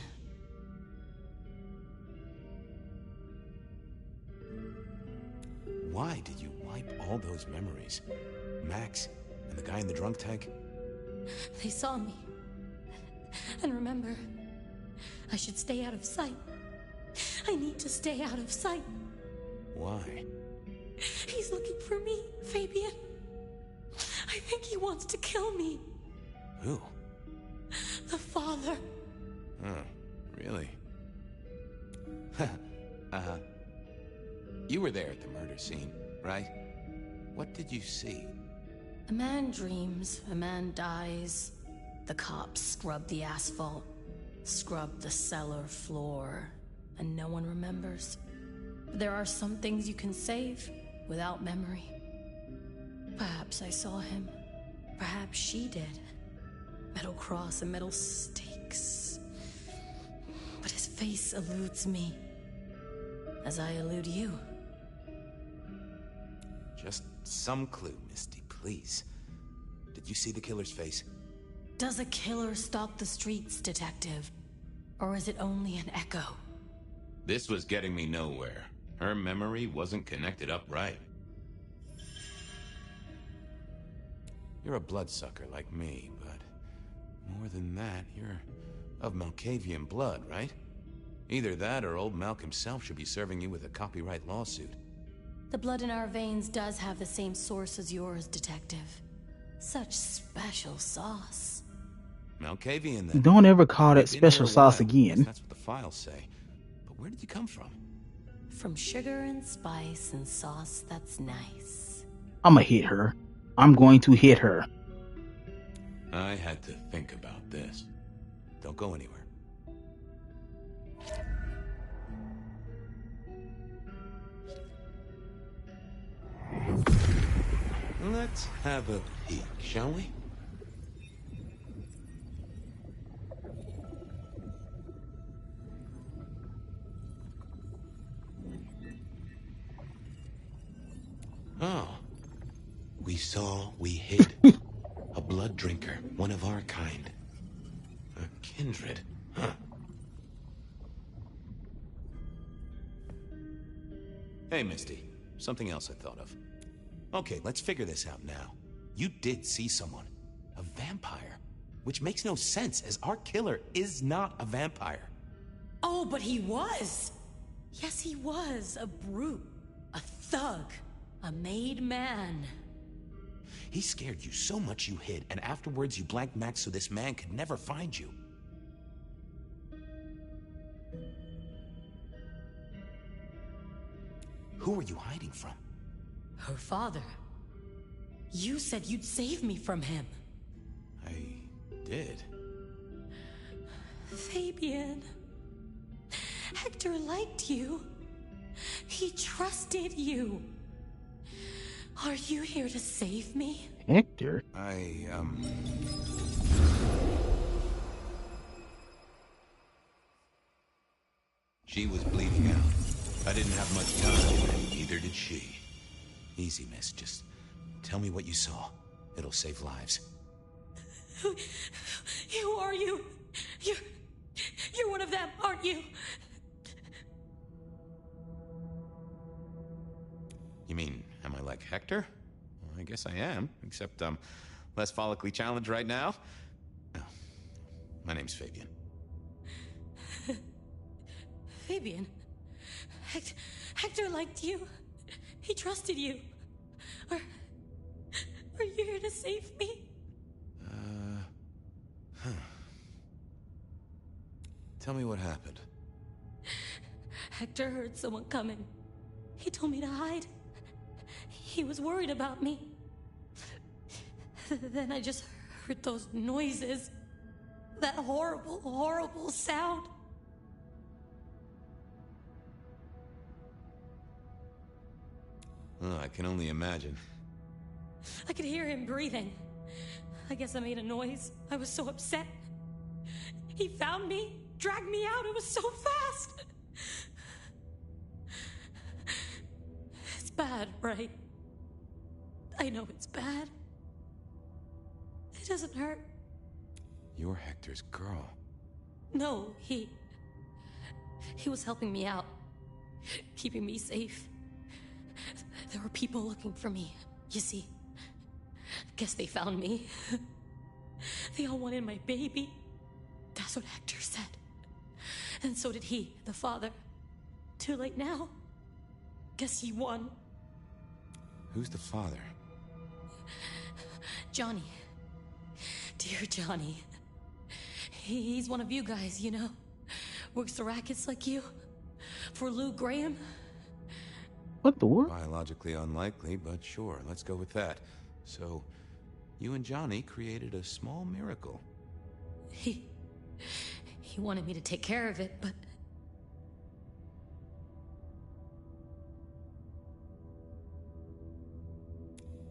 Why did you wipe all those memories? Max and the guy in the drunk tank? They saw me. And remember, I should stay out of sight. I need to stay out of sight. Why? He's looking for me, Fabian. I think he wants to kill me. Who? The father. Oh, really? You were there at the murder scene, right? What did you see? A man dreams, a man dies. The cops scrub the asphalt, scrub the cellar floor, and no one remembers. There are some things you can save without memory. Perhaps I saw him. Perhaps she did. Metal cross and metal stakes. But his face eludes me, as I elude you. Just some clue, Misty, please. Did you see the killer's face? Does a killer stalk the streets, Detective? Or is it only an echo? This was getting me nowhere. Her memory wasn't connected up right. You're a bloodsucker like me, but more than that, you're of Malkavian blood, right? Either that or old Malk himself should be serving you with a copyright lawsuit. The blood in our veins does have the same source as yours, Detective. Such special sauce. Malkavian, then. Don't ever call that You've been special here a sauce while. again. That's what the files say. But where did you come from? From sugar and spice and sauce that's nice. I'ma hit her. I'm going to hit her. I had to think about this. Don't go anywhere. Let's have a peek, shall we? Oh. We saw, we hid. A blood drinker, one of our kind. A kindred, huh? Hey, Misty. Something else I thought of. Okay, let's figure this out now. You did see someone. A vampire. Which makes no sense, as our killer is not a vampire. Oh, but he was! Yes, he was. A brute. A thug. A made man. He scared you so much you hid, and afterwards you blanked Max so this man could never find you. Who are you hiding from? Her father. You said you'd save me from him. I did. Fabian. Hector liked you. He trusted you. Are you here to save me? Hector? She was bleeding out. I didn't have much time, and neither did she. Easy, miss. Just tell me what you saw. It'll save lives. Who are you? You're one of them, aren't you? You mean, am I like Hector? Well, I guess I am, except I'm less follically challenged right now. No, my name's Fabian. Fabian? Hector liked you. He trusted you. Are you here to save me? Tell me what happened. Hector heard someone coming. He told me to hide. He was worried about me. Then I just heard those noises. That horrible, horrible sound. Oh, I can only imagine. I could hear him breathing. I guess I made a noise. I was so upset. He found me, dragged me out. It was so fast. It's bad, right? I know it's bad. It doesn't hurt. You're Hector's girl. No, he was helping me out, keeping me safe. There were people looking for me, you see. Guess they found me. They all wanted my baby. That's what Hector said. And so did he, the father. Too late now. Guess he won. Who's the father? Johnny. Dear Johnny. He's one of you guys, you know. Works the rackets like you. For Lou Graham. What the world? Biologically unlikely, but sure, let's go with that. So, you and Johnny created a small miracle. He wanted me to take care of it, but...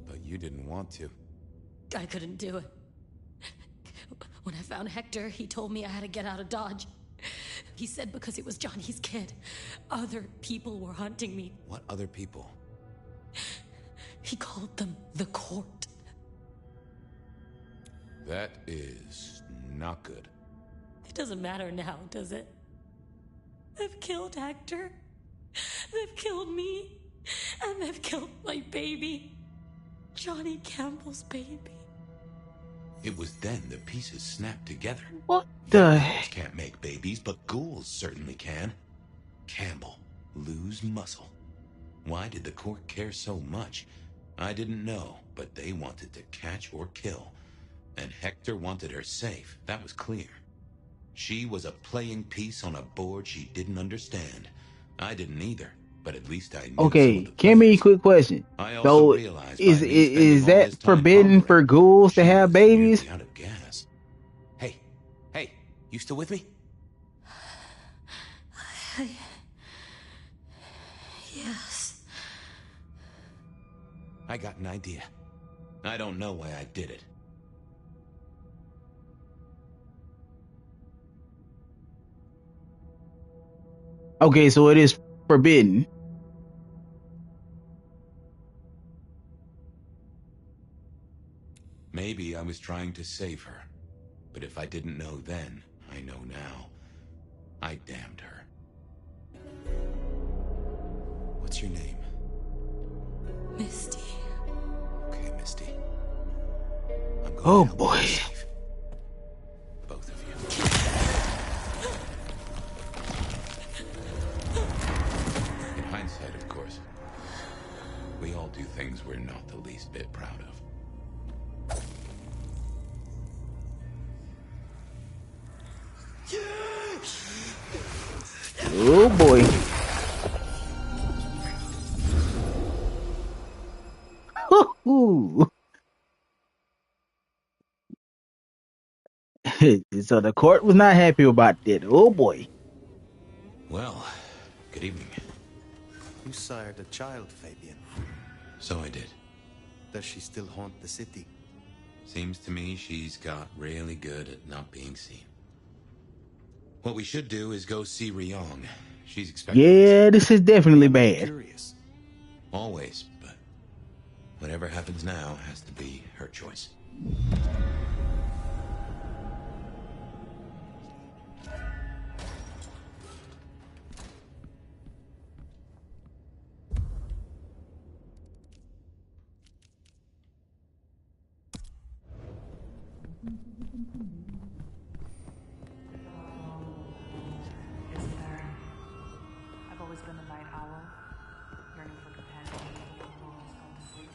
But you didn't want to. I couldn't do it. When I found Hector, he told me I had to get out of Dodge. He said because it was Johnny's kid, other people were hunting me. What other people? He called them the court. That is not good. It doesn't matter now, does it? They've killed Hector. They've killed me. And they've killed my baby. Johnny Campbell's baby. It was then the pieces snapped together. What the Vampires can't make babies, but ghouls certainly can. Campbell, lose muscle. Why did the court care so much? I didn't know, but they wanted to catch or kill. And Hector wanted her safe, that was clear. She was a playing piece on a board she didn't understand. I didn't either, but at least I knew some of Okay, the Kimmy, quick question. I also So realized is by me spending is all that this time forbidden pondering, for ghouls to she have was babies? nearly out of gas. Hey, you still with me? Yes. I got an idea. I don't know why I did it. Okay, so it is forbidden. Maybe I was trying to save her. But if I didn't know then, I know now. I damned her. What's your name? Misty. Okay, Misty. I'm going Oh to help boy. you save both of you. In hindsight, of course. We all do things we're not the least bit proud of. Oh boy. So the court was not happy about that. Oh boy. Well, good evening. You sired a child, Fabian. So I did. Does she still haunt the city? Seems to me she's got really good at not being seen. What we should do is go see Ryong. She's expecting Yeah, this is definitely bad. Curious. Always, but whatever happens now has to be her choice. I've always been a night owl, yearning for companionship before almost going to sleep.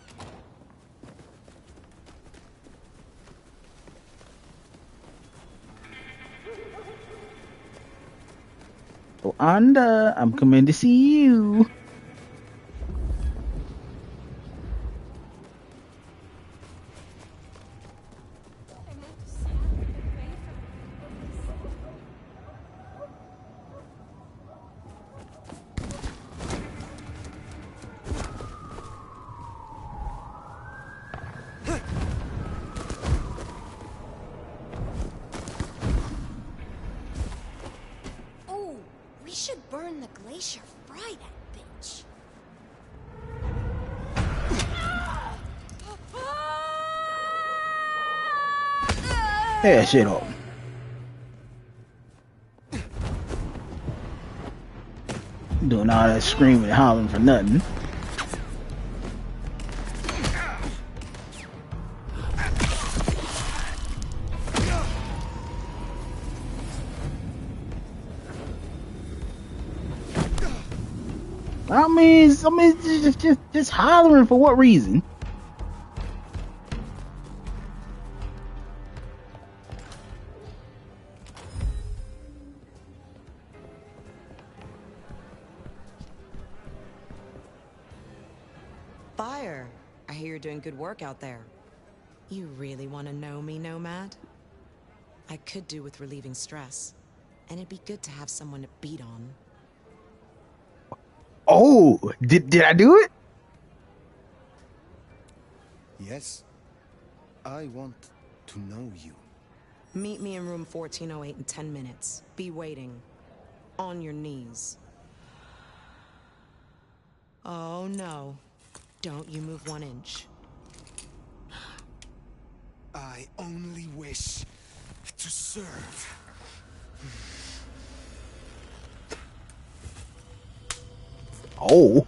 So Anda, I'm coming to see you. Oh, we should burn the glacier, fry that bitch. Yeah, shit up. Doing all that screaming and hollering for nothing. I mean, just hollering for what reason? Fire. I hear you're doing good work out there. You really want to know me, Nomad? I could do with relieving stress. And it'd be good to have someone to beat on. Oh, did I do it? Yes. I want to know you. Meet me in room 1408 in 10 minutes. Be waiting. On your knees. Oh no. Don't you move 1 inch. I only wish to serve. Oh.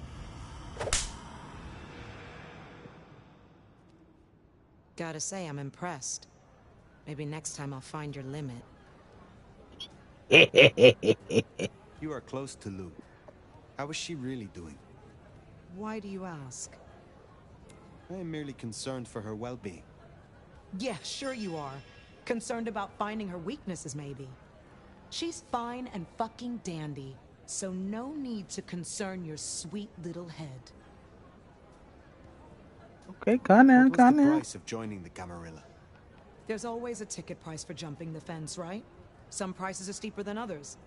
Gotta say, I'm impressed. Maybe next time I'll find your limit. You are close to Lou. How is she really doing? Why do you ask? I am merely concerned for her well-being. Yeah, sure you are. Concerned about finding her weaknesses, maybe. She's fine and fucking dandy, so no need to concern your sweet little head. Okay, calm down, What was calm the down. price of joining the Camarilla? There's always a ticket price for jumping the fence, right? Some prices are steeper than others.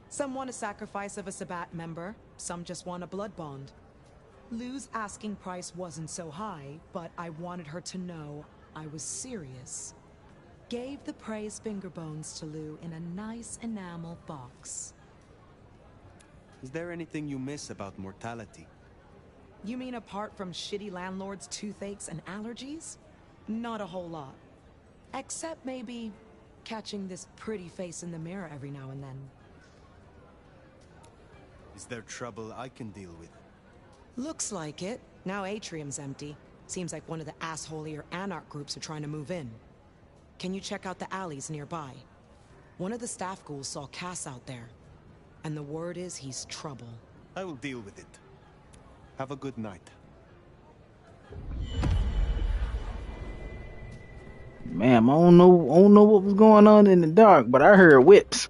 Some want a sacrifice of a Sabbat member, some just want a blood bond. Lou's asking price wasn't so high, but I wanted her to know I was serious. Gave the praise finger bones to Lou in a nice enamel box. Is there anything you miss about mortality? You mean apart from shitty landlords, toothaches, and allergies? Not a whole lot. Except maybe catching this pretty face in the mirror every now and then. Is there trouble I can deal with? Looks like it. Now Atrium's empty. Seems like one of the assholier anarch groups are trying to move in. Can you check out the alleys nearby? One of the staff ghouls saw Cass out there. And the word is he's trouble. I will deal with it. Have a good night. Ma'am, I don't know what was going on in the dark, but I heard whips.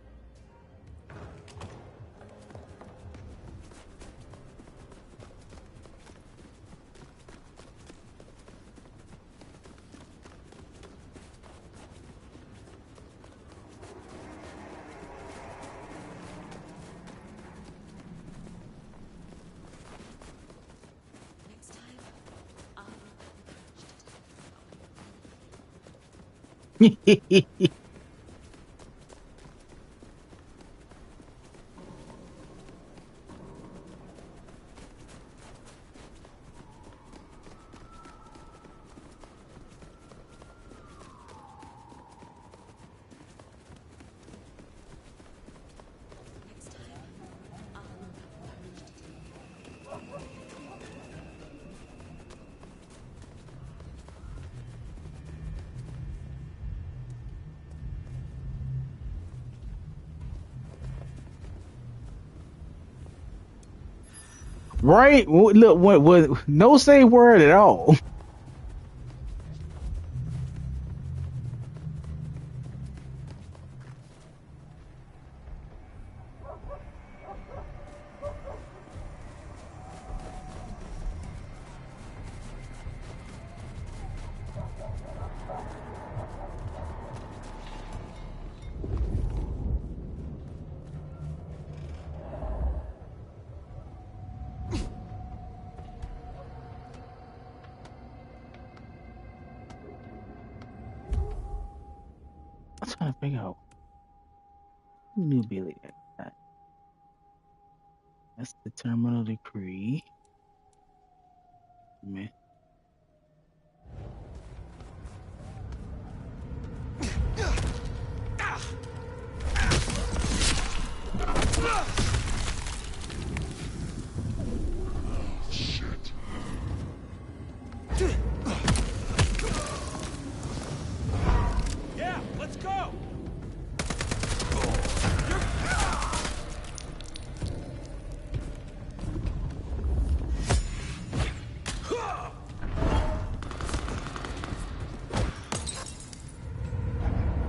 Right? Look, what? No say word at all. I'm trying to figure out who knew Billy that. That's the terminal decree. Man. Shit. Yeah, let's go!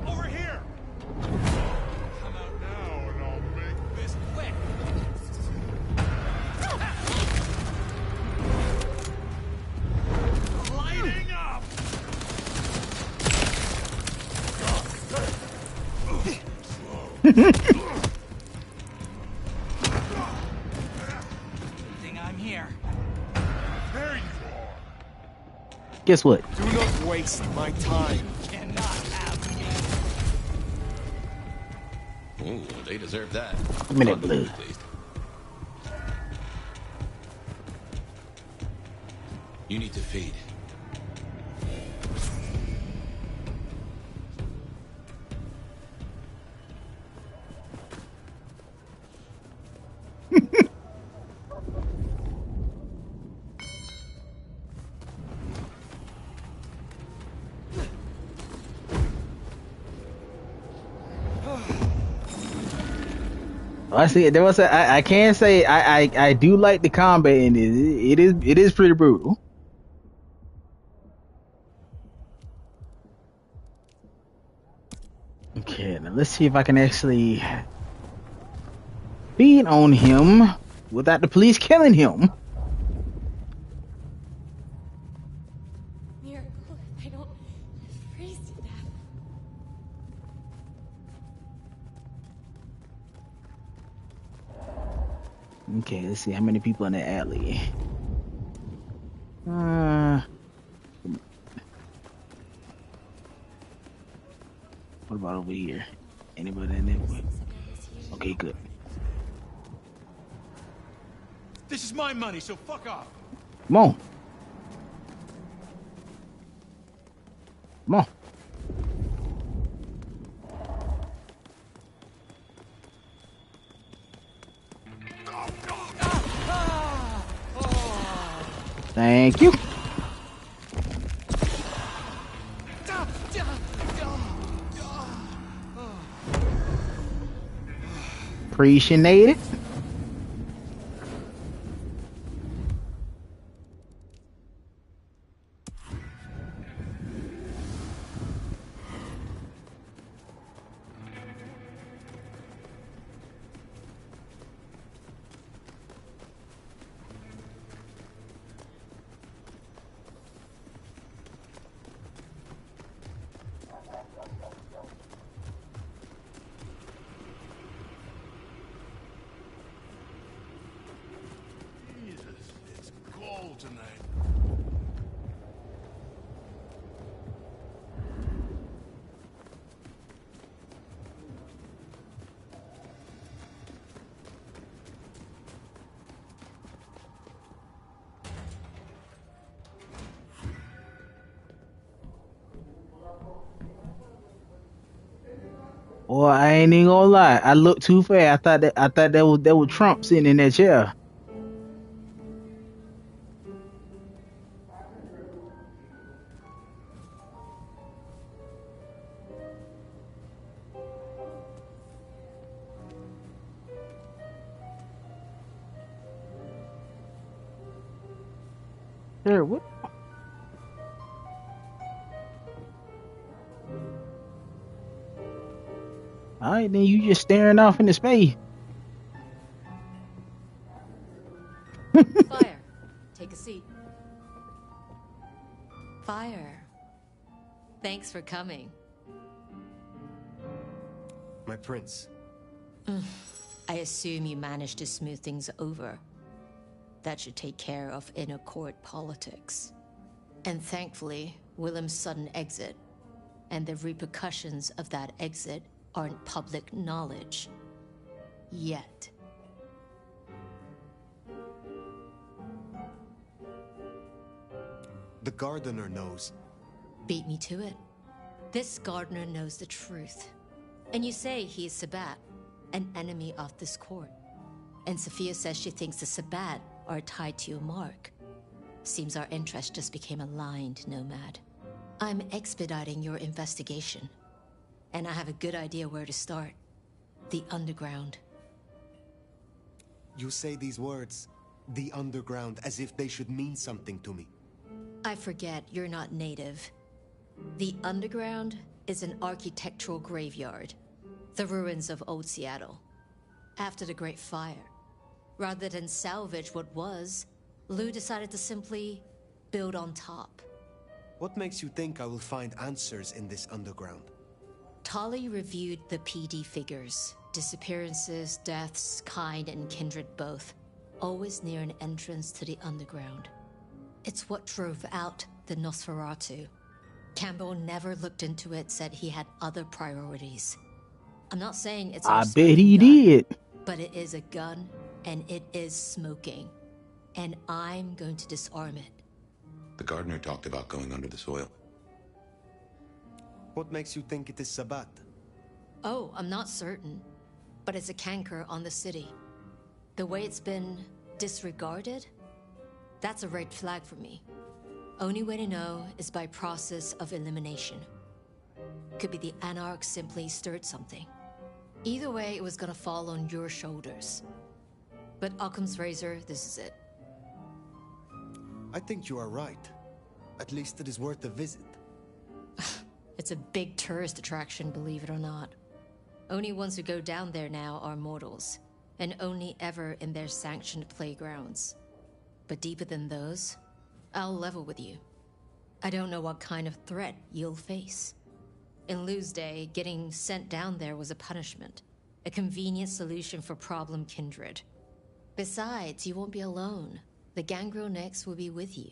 Over here! Come out now and I'll make this quick! Lighting up! Think I'm here. There you are. Guess what? Do not waste my time. Cannot have me. Ooh, they deserve that. Give me that blue. You need to feed. I see. There was I can say I do like the combat in it. It is pretty brutal. Okay, now let's see if I can actually feed on him without the police killing him. Miracle, I don't freeze to death. Okay, let's see how many people in the alley. What about over here? Anybody in there? Okay, good. This is my money, so fuck off. Come on. Come on. Thank you. Appreciate it. Jesus, it's cold tonight. Boy, I ain't even gonna lie. I looked too fast. I thought that was Trump sitting in that chair. There, what? All right, then you just staring off into space. Fire. Take a seat. Fire. Thanks for coming. My prince. I assume you managed to smooth things over. That should take care of inner court politics. And thankfully, Willem's sudden exit and the repercussions of that exit aren't public knowledge. Yet. The gardener knows. Beat me to it. This gardener knows the truth. And you say he is Sabbat, an enemy of this court. And Sophia says she thinks the Sabbat are tied to your mark. Seems our interest just became aligned, Nomad. I'm expediting your investigation. And I have a good idea where to start. The underground. You say these words, the underground, as if they should mean something to me. I forget you're not native. The underground is an architectural graveyard. The ruins of old Seattle. After the Great Fire. Rather than salvage what was, Lou decided to simply build on top. What makes you think I will find answers in this underground? Tali reviewed the PD figures. Disappearances, deaths, kind and kindred both. Always near an entrance to the underground. It's what drove out the Nosferatu. Campbell never looked into it, said he had other priorities. I'm not saying it's I bet he did. But it is a gun, and it is smoking. And I'm going to disarm it. The gardener talked about going under the soil. What makes you think it is Sabat? Oh, I'm not certain. But it's a canker on the city. The way it's been disregarded, that's a red flag for me. Only way to know is by process of elimination. Could be the Anarch simply stirred something. Either way, it was gonna fall on your shoulders. But Occam's razor, this is it. I think you are right. At least it is worth a visit. It's a big tourist attraction, believe it or not. Only ones who go down there now are mortals, and only ever in their sanctioned playgrounds. But deeper than those, I'll level with you. I don't know what kind of threat you'll face. In Lou's day, getting sent down there was a punishment, a convenient solution for problem kindred. Besides, you won't be alone. The Gangrel next will be with you.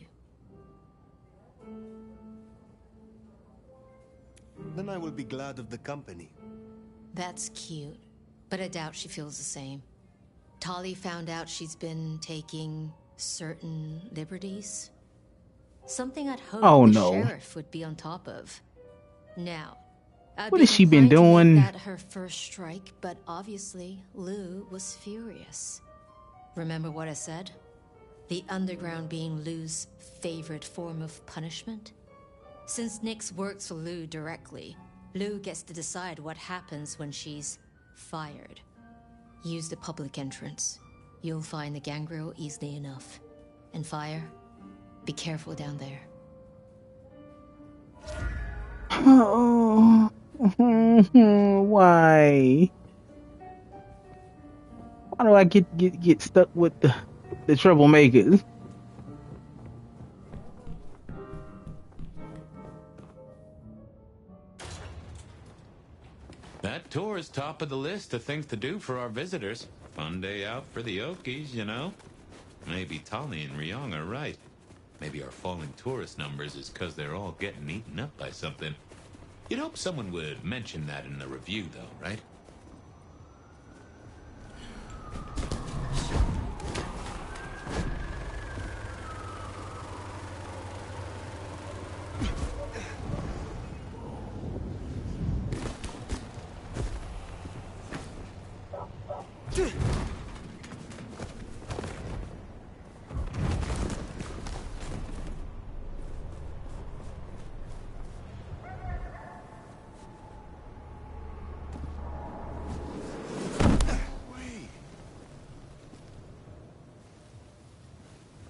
Then I will be glad of the company. That's cute, but I doubt she feels the same. Tali found out she's been taking certain liberties. Something I'd hope Oh, the no. sheriff would be on top of. Now, I'd What be has she been inclined to make doing? that her first strike, but obviously Lou was furious. Remember what I said? The underground being Lou's favorite form of punishment? Since Nyx works for Lou directly, Lou gets to decide what happens when she's fired. Use the public entrance. You'll find the gangrel easily enough. And Fire, be careful down there. Oh, why? Why do I get stuck with the troublemakers? That tour is top of the list of things to do for our visitors. Fun day out for the Okies, you know? Maybe Tali and Ryong are right. Maybe our falling tourist numbers is because they're all getting eaten up by something. You'd hope someone would mention that in the review, though, right?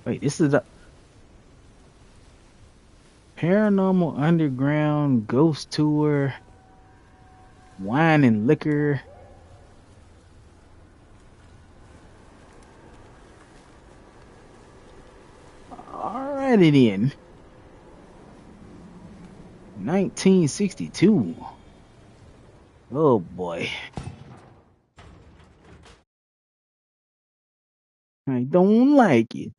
Wait, this is a paranormal underground ghost tour, wine and liquor. Alrighty then. 1962. Oh boy. I don't like it.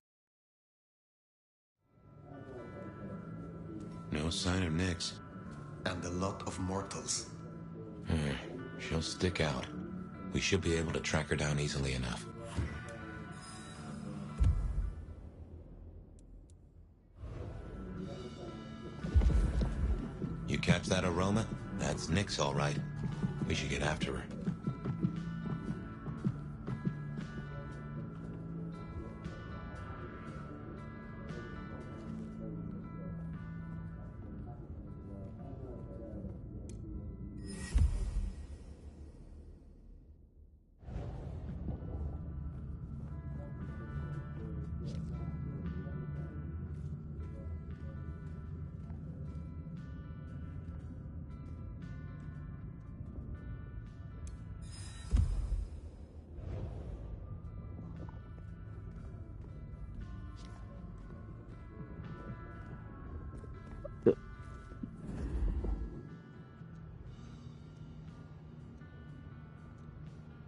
No sign of Nyx. And a lot of mortals. She'll stick out. We should be able to track her down easily enough. You catch that aroma? That's Nyx, all right. We should get after her.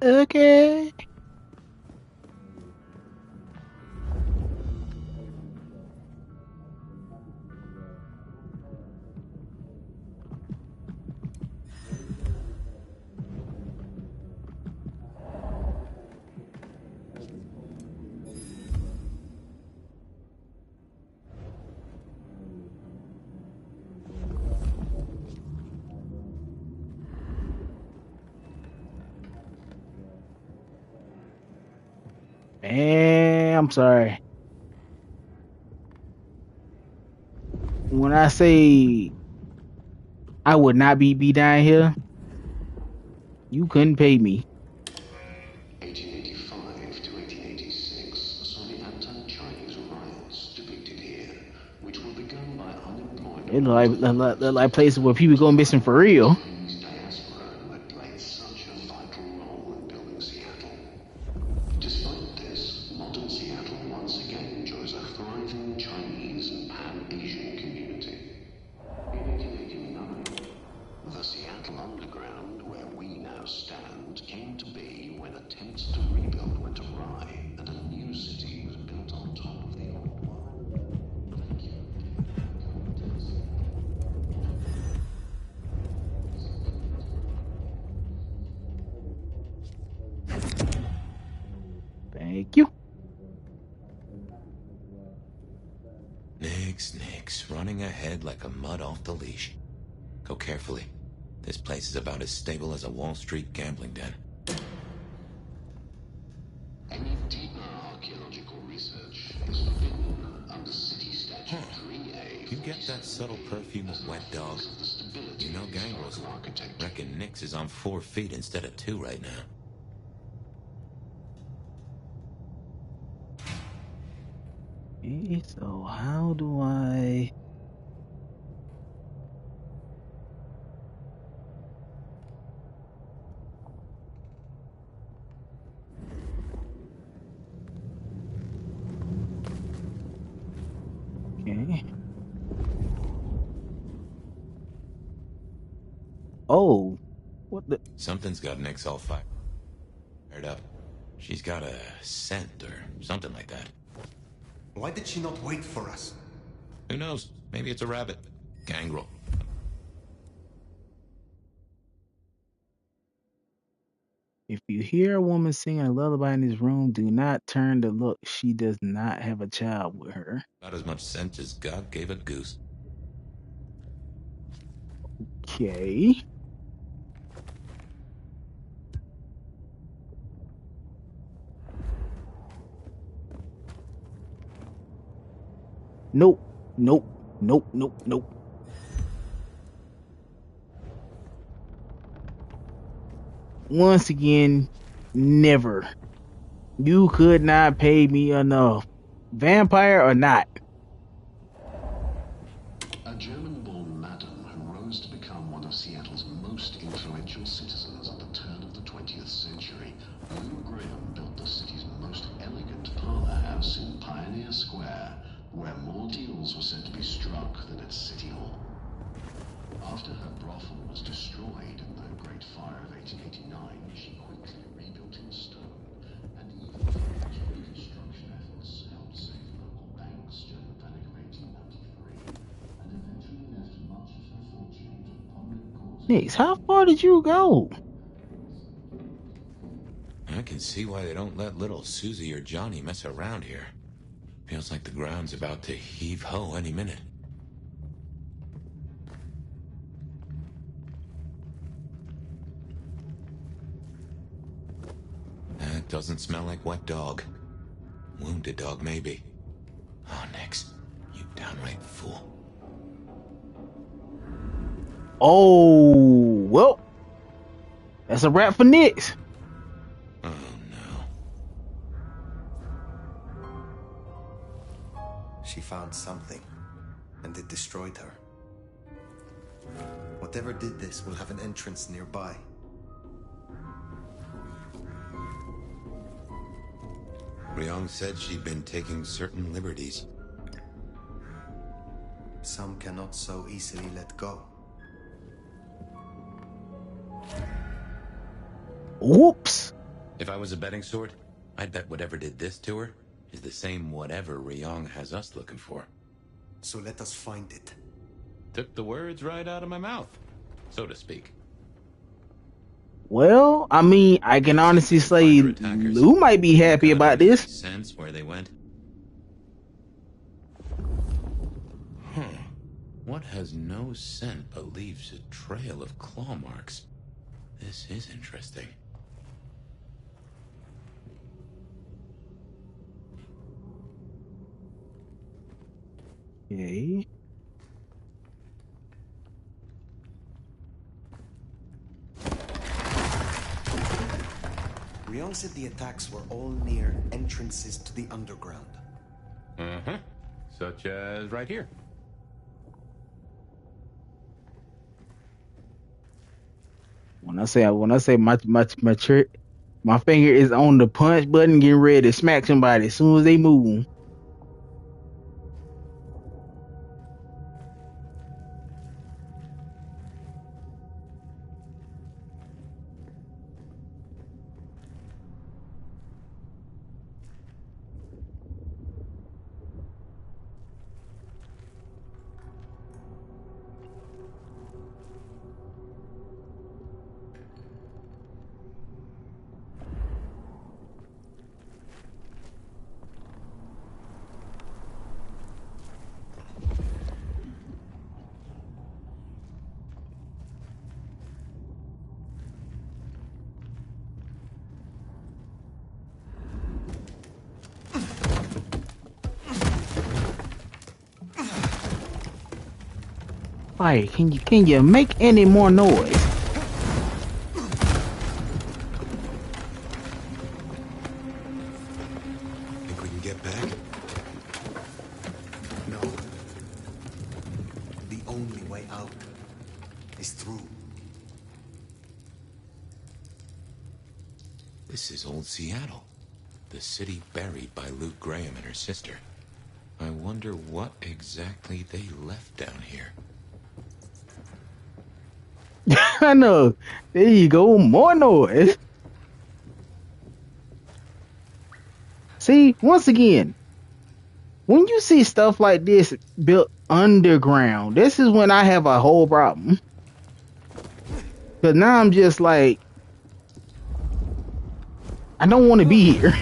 Okay. And I'm sorry. When I say I would not be down here, you couldn't pay me. 1885 to 1886 saw the anti-Chinese riots depicted here, which were begun by unemployed It like places where people go missing for real. Chinese diaspora who had played such a vital role in building Seattle. Despite this, modern Seattle once again enjoys a thriving Chinese and Pan-Asian community. In 1889, the Seattle Underground, where we now stand, came to be when attempts to rebuild went awry and a new city was built on top of the old one. Thank you. Thank you. Nix, running ahead like a mud off the leash. Go carefully. This place is about as stable as a Wall Street gambling den. Any deeper archaeological research is forbidden under City Statute 3A. You get that subtle perfume of wet dog? You know Gangrel's reckon Nix is on 4 feet instead of 2 right now. Okay, so how do I... Okay. Oh, what the? Something's got Nix all fired up. She's got a scent or something like that. Why did she not wait for us? Who knows? Maybe it's a rabbit. Gangrel. If you hear a woman singing a lullaby in this room, do not turn to look. She does not have a child with her. About as much scent as God gave a goose. Okay. Nope. Once again, never. You could not pay me enough. Vampire or not. A German-born madam who rose to become one of Seattle's most influential citizens at the turn of the 20th century, Lou Graham built the city's most elegant parlor house in Pioneer Square, where more deals were said to be struck than at City Hall. After her brothel was destroyed in the Great Fire of 1889, she quickly rebuilt in stone, and even those reconstruction efforts helped save local banks during the Panic of 1893, and eventually left much of her fortune to public causes. Nix, how far did you go? I can see why they don't let little Susie or Johnny mess around here. Feels like the ground's about to heave-ho any minute. That doesn't smell like wet dog. Wounded dog, maybe. Oh, Nix, you downright fool. Oh, well, that's a wrap for Nix. Oh, no. She found something, and it destroyed her. Whatever did this will have an entrance nearby. Ryong said she'd been taking certain liberties. Some cannot so easily let go. Whoops. If I was a betting sort, I'd bet whatever did this to her is the same whatever Ryong has us looking for. So let us find it. Took the words right out of my mouth, so to speak. Well, I mean, I can honestly say Lou might be happy about this. Sense where they went. What has no scent but leaves a trail of claw marks? This is interesting. Okay. Ryong said the attacks were all near entrances to the underground. Uh-huh. Such as right here. When I say my finger is on the punch button, getting ready to smack somebody as soon as they move. Like, can you make any more noise? Think we can get back? No. The only way out is through. This is old Seattle. The city buried by Luke Graham and her sister. I wonder what exactly they left down here. I know. There you go, more noise. See, once again, when you see stuff like this built underground, this is when I have a whole problem. Cause now I'm just like, I don't want to be here.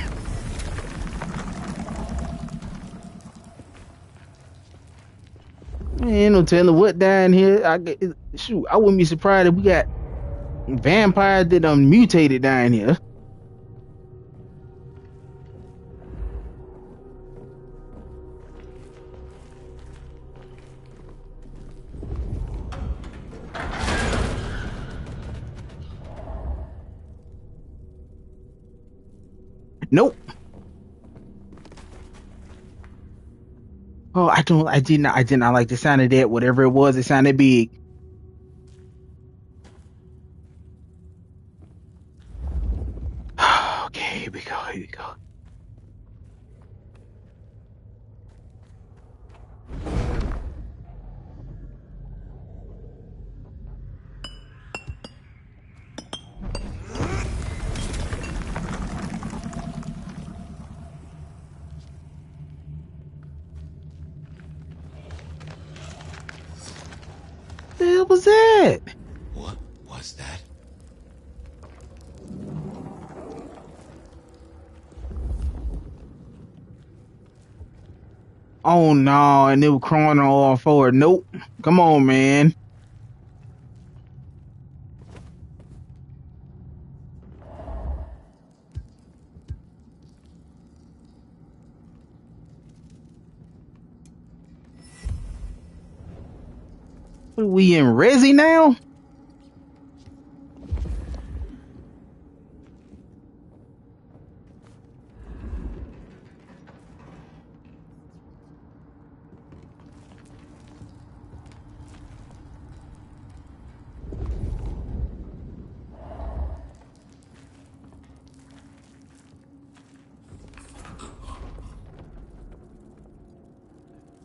Ain't no telling what down here. I wouldn't be surprised if we got vampires that mutated down here. Nope. Oh, I did not like the sound of that. Whatever it was, it sounded big. Okay, here we go. The hell was that? What was that? Oh no, and they were crawling on all four. Nope. Come on, man. We in Resi now?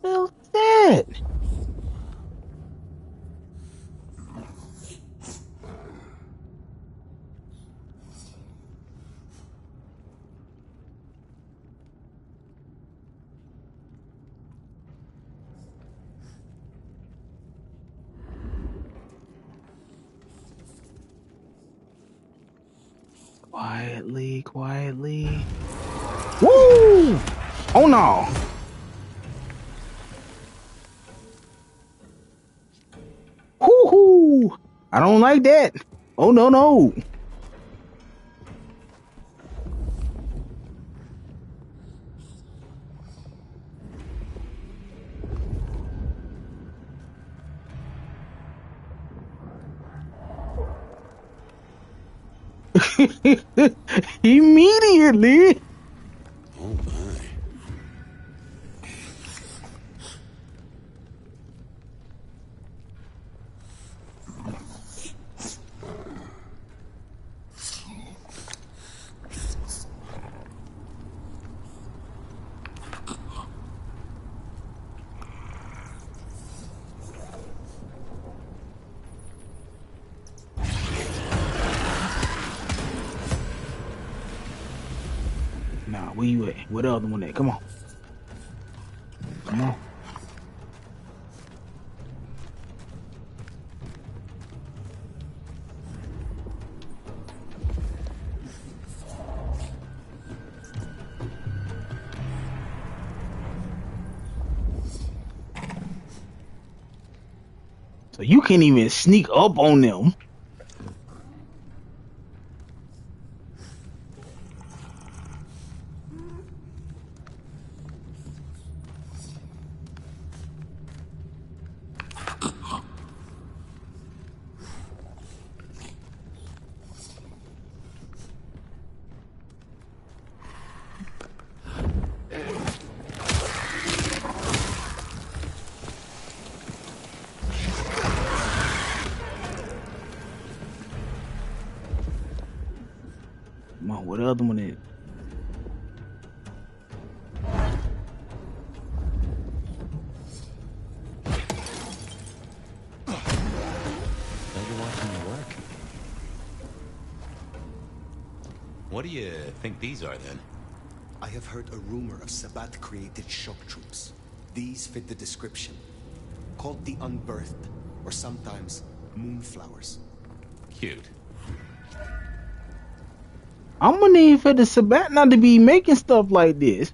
Well, that. Quietly. Woo! Oh no. Whoo-hoo! I don't like that. Oh no. Immediately. Oh my. Nah, where you at? Where the other one at? Come on. Come on. So you can't even sneak up on them. Come on, where the other one is? What do you think these are, then? I have heard a rumor of Sabbat-created shock troops. These fit the description. Called the Unbirthed, or sometimes Moonflowers. Cute. I'm gonna need for the Sabbat not to be making stuff like this.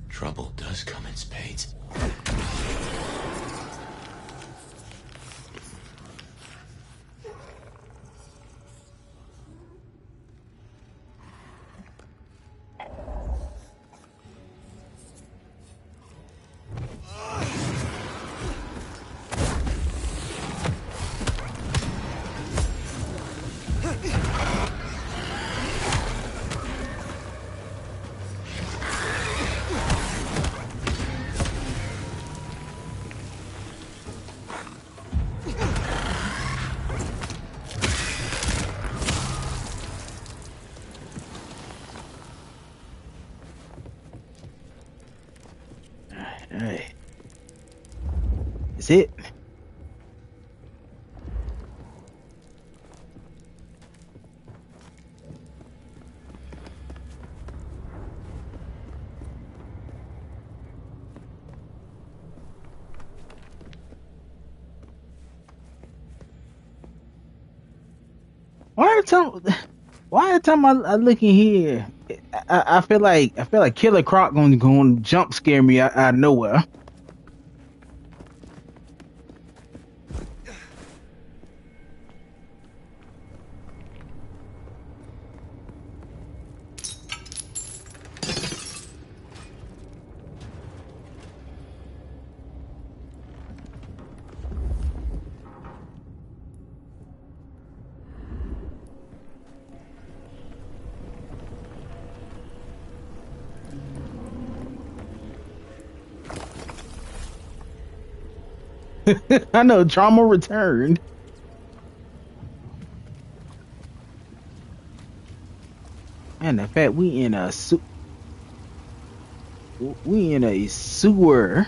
Trouble does come in spades. Alright. That's it. Why every time I look in here, I feel like Killer Croc gonna jump scare me out of nowhere. I know trauma returned. And the fact we in a suit. We in a sewer.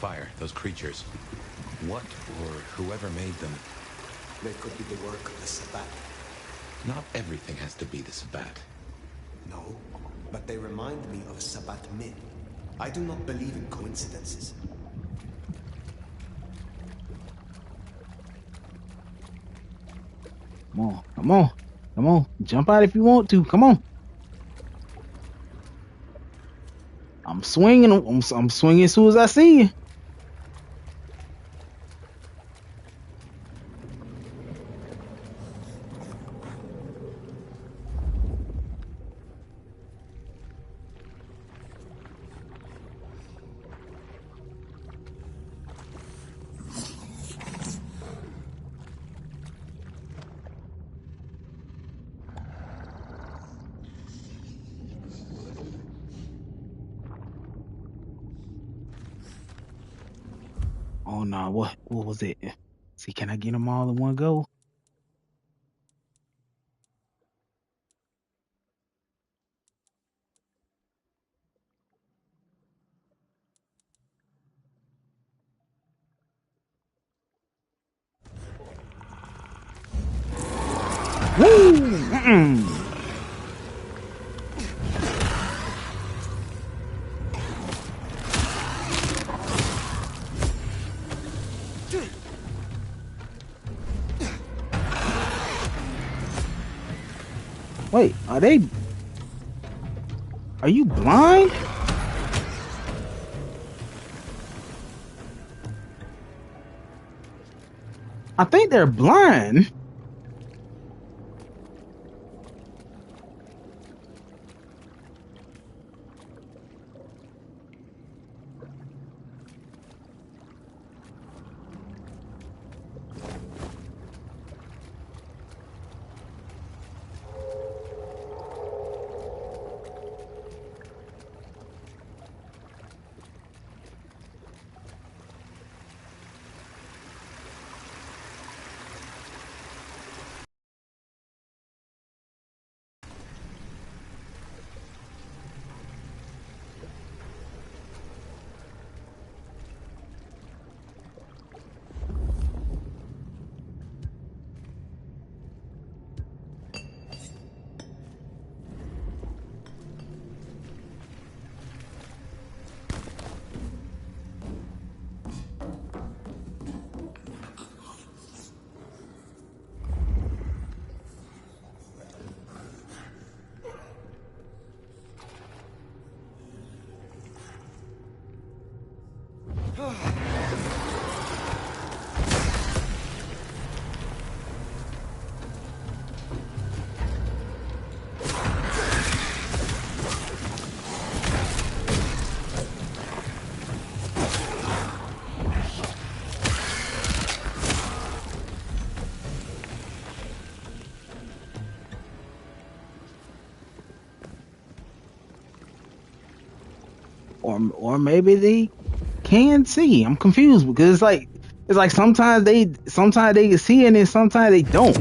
Fire, those creatures. What or whoever made them? They could be the work of the Sabbat. Not everything has to be the Sabbat. No, but they remind me of Sabbat myth. I do not believe in coincidences. Come on, come on, come on. Jump out if you want to. Come on. I'm swinging. I'm swinging as soon as I see you. Oh no, what was it? See, can I get them all in one go? Woo! Wait, are you blind? I think they're blind. Or maybe they can see. I'm confused because it's like sometimes they can see and then sometimes they don't.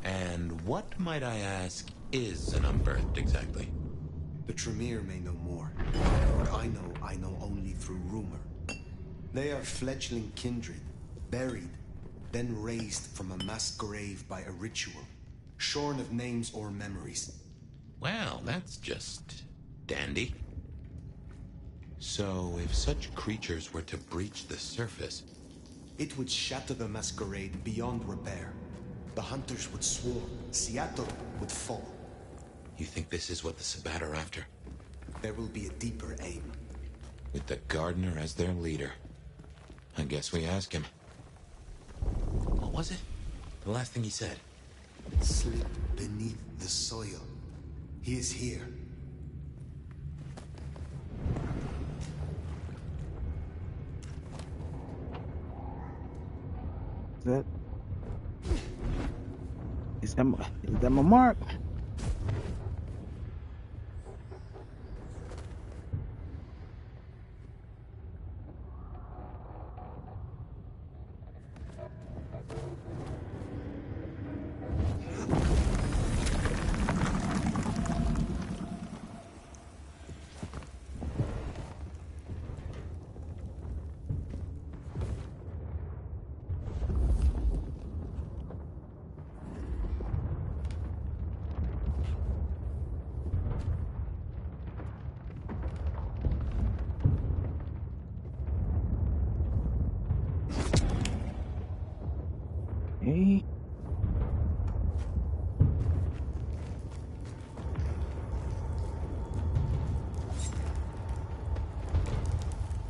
And what, might I ask, is an unbirthed exactly? The Tremere may know more. What I know only through rumor. They are fledgling kindred, buried, then raised from a mass grave by a ritual, shorn of names or memories. Well, that's just dandy. So, if such creatures were to breach the surface... It would shatter the masquerade beyond repair. The hunters would swarm. Seattle would fall. You think this is what the Sabbat are after? There will be a deeper aim. With the Gardener as their leader. I guess we ask him. What was it? The last thing he said. Slip beneath the soil. He is here. Is that my mark? Hey.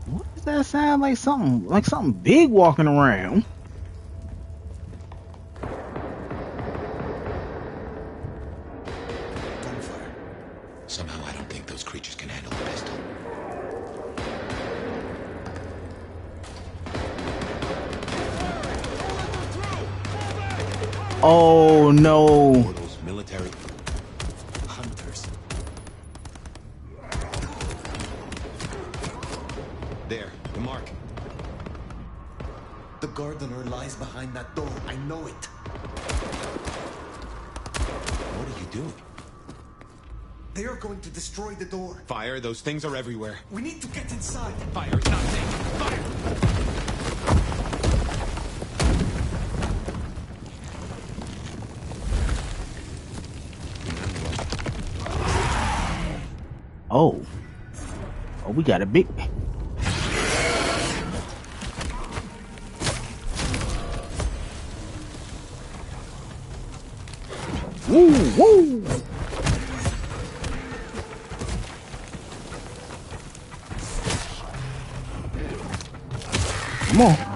What does that sound like? Something big walking around. Gunfire. Somehow I don't think those creatures can handle a pistol. Oh no. Portals, military. Hunters. There, the mark. The Gardener lies behind that door. I know it. What are you doing? They are going to destroy the door. Fire, those things are everywhere. We need to get inside. Fire is not safe. Fire! Oh, we got a big. Woo, woo.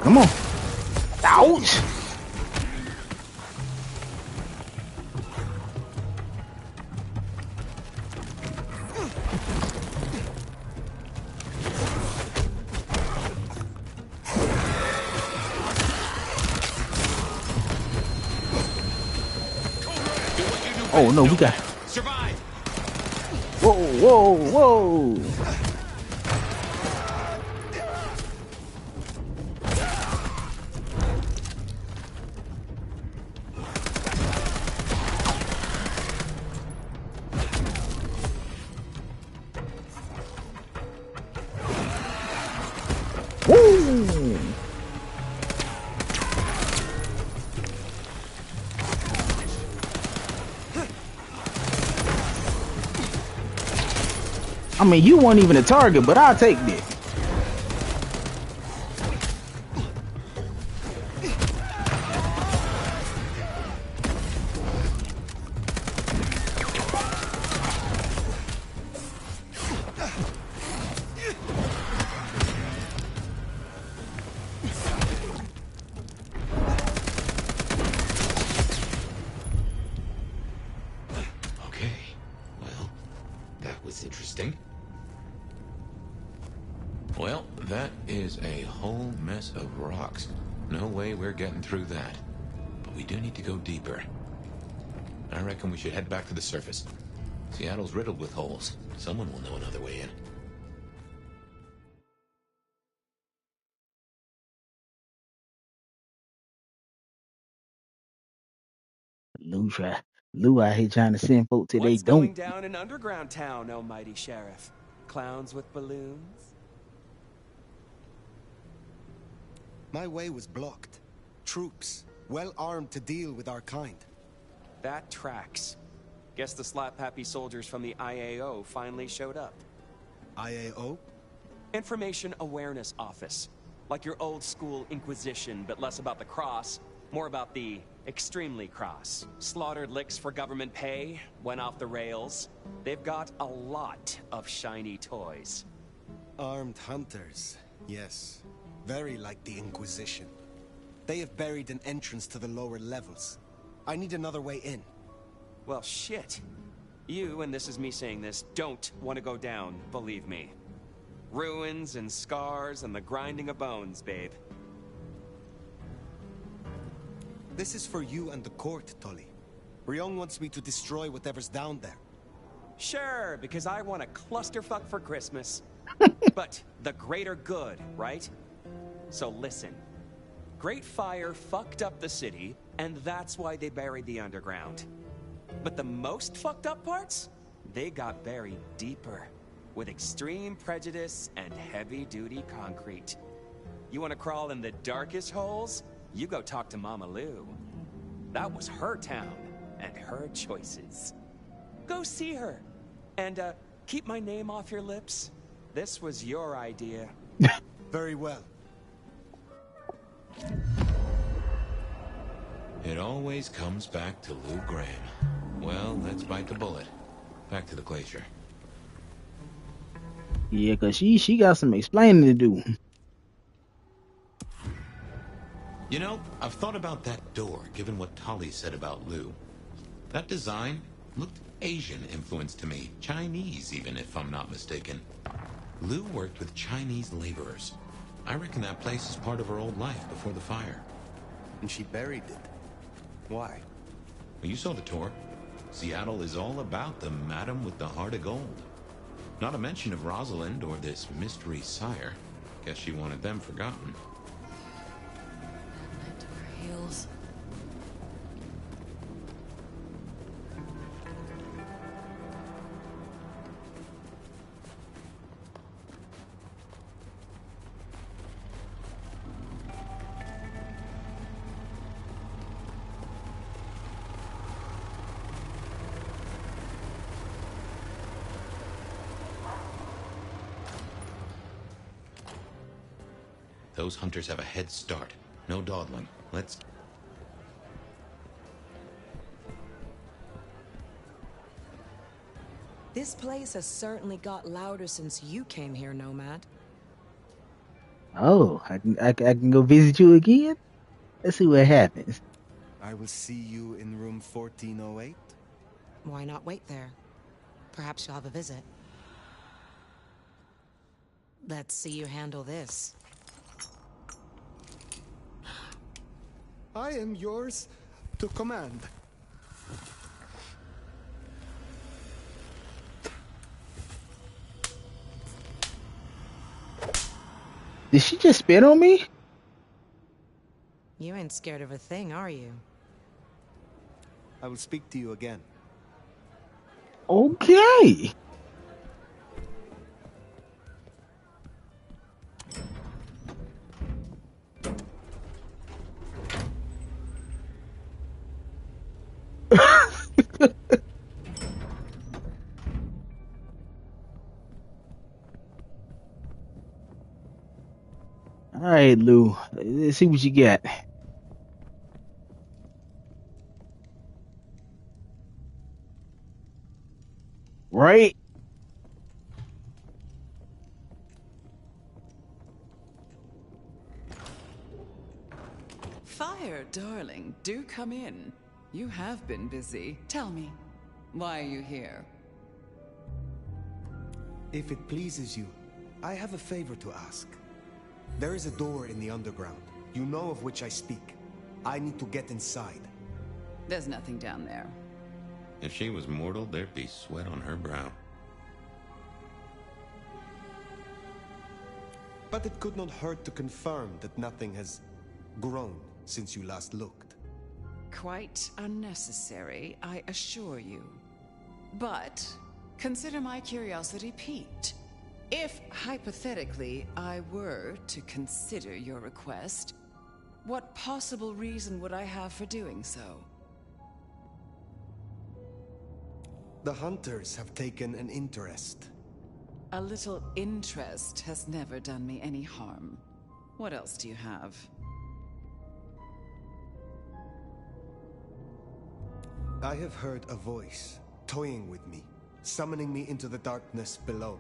Come on. Ouch. Oh no, we got. Survive. Whoa. Woo! I mean, you weren't even a target, but I'll take this. Okay, well, that was interesting. Well, that is a whole mess of rocks. No way we're getting through that. But we do need to go deeper. I reckon we should head back to the surface. Seattle's riddled with holes. Someone will know another way in. Lucia. Lou out here trying to send folk to they What's going don't. down in Underground Town, oh mighty sheriff? Clowns with balloons? My way was blocked. Troops, well armed to deal with our kind. That tracks. Guess the slap-happy soldiers from the IAO finally showed up. IAO? Information Awareness Office. Like your old school Inquisition, but less about the cross, more about the extremely cross. Slaughtered licks for government pay, went off the rails. They've got a lot of shiny toys. Armed hunters, yes. Very like the Inquisition. They have buried an entrance to the lower levels. I need another way in. Well, shit. You, and this is me saying this, don't want to go down, believe me. Ruins and scars and the grinding of bones, babe. This is for you and the court, Tully. Ryong wants me to destroy whatever's down there. Sure, because I want a clusterfuck for Christmas. But the greater good, right? So listen. Great Fire fucked up the city, and that's why they buried the underground. But the most fucked up parts? They got buried deeper, with extreme prejudice and heavy-duty concrete. You want to crawl in the darkest holes? You go talk to Mama Lou. That was her town, and her choices. Go see her. And, keep my name off your lips. This was your idea. Very well. It always comes back to Lou Graham. Well, let's bite the bullet. Back to the glacier. Yeah, cause she got some explaining to do. You know, I've thought about that door, given what Tolly said about Lou. That design looked Asian influenced to me. Chinese, even, if I'm not mistaken. Lou worked with Chinese laborers. I reckon that place is part of her old life before the fire. And she buried it. Why? Well, you saw the tour. Seattle is all about the madam with the heart of gold. Not a mention of Rosalind or this mystery sire. Guess she wanted them forgotten. Heels. Those hunters have a head start. No dawdling. Let's... This place has certainly got louder since you came here, Nomad. Oh, I can go visit you again? Let's see what happens. I will see you in room 1408. Why not wait there? Perhaps you'll have a visit. Let's see you handle this. I am yours to command. Did she just spit on me? You ain't scared of a thing, are you? I will speak to you again. Okay. All right, Lou. Let's see what you got. Right? Fire, darling, do come in. You have been busy. Tell me, why are you here? If it pleases you, I have a favor to ask. There is a door in the underground. You know of which I speak. I need to get inside. There's nothing down there. If she was mortal, there'd be sweat on her brow. But it could not hurt to confirm that nothing has grown since you last looked. Quite unnecessary, I assure you. But consider my curiosity piqued. If, hypothetically, I were to consider your request, what possible reason would I have for doing so? The hunters have taken an interest. A little interest has never done me any harm. What else do you have? I have heard a voice, toying with me, summoning me into the darkness below.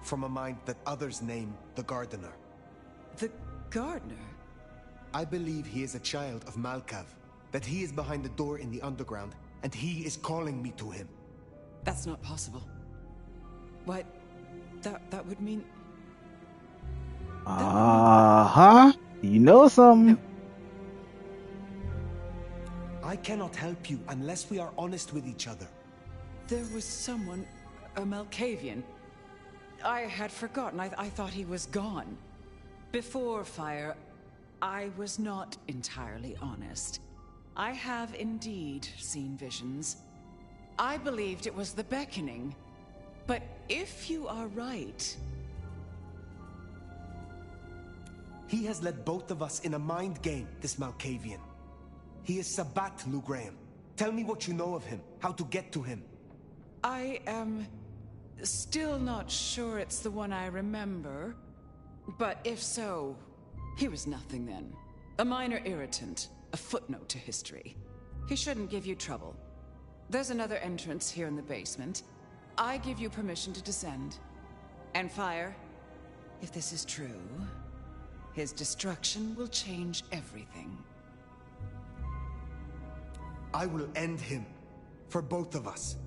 From a mind that others name the Gardener. The Gardener? I believe he is a child of Malkav, that he is behind the door in the underground, and he is calling me to him. That's not possible. Why, that would mean... You know something? I cannot help you unless we are honest with each other. There was someone, a Malkavian. I had forgotten. I thought he was gone. Before Fire, I was not entirely honest. I have indeed seen visions. I believed it was the beckoning. But if you are right... He has led both of us in a mind game, this Malkavian. He is Sabat, Lou Graham. Tell me what you know of him, how to get to him. I am still not sure it's the one I remember. But if so, he was nothing then. A minor irritant, a footnote to history. He shouldn't give you trouble. There's another entrance here in the basement. I give you permission to descend. And Fire, if this is true, his destruction will change everything. I will end him. For both of us.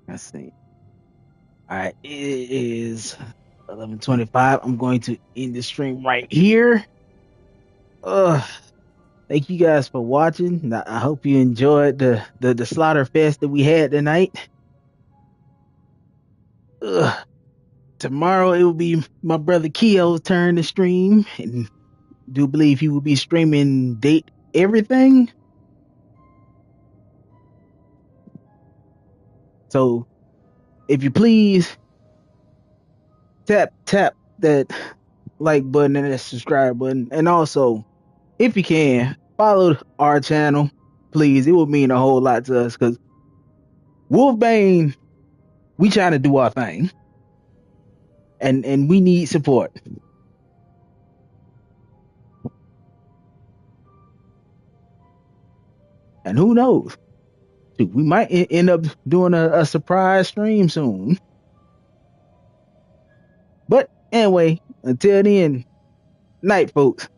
Let's see. All right, it is 11:25. I'm going to end the stream right here. Thank you guys for watching. I hope you enjoyed the slaughter fest that we had tonight. Tomorrow it will be my brother Keo's turn to stream, and do believe he will be streaming Date Everything. So, if you please tap that like button and that subscribe button, and also, if you can, follow our channel, please. It would mean a whole lot to us, because Wolfbane, we trying to do our thing, and we need support. And who knows? We might end up doing a surprise stream soon. But anyway, until then, night, folks.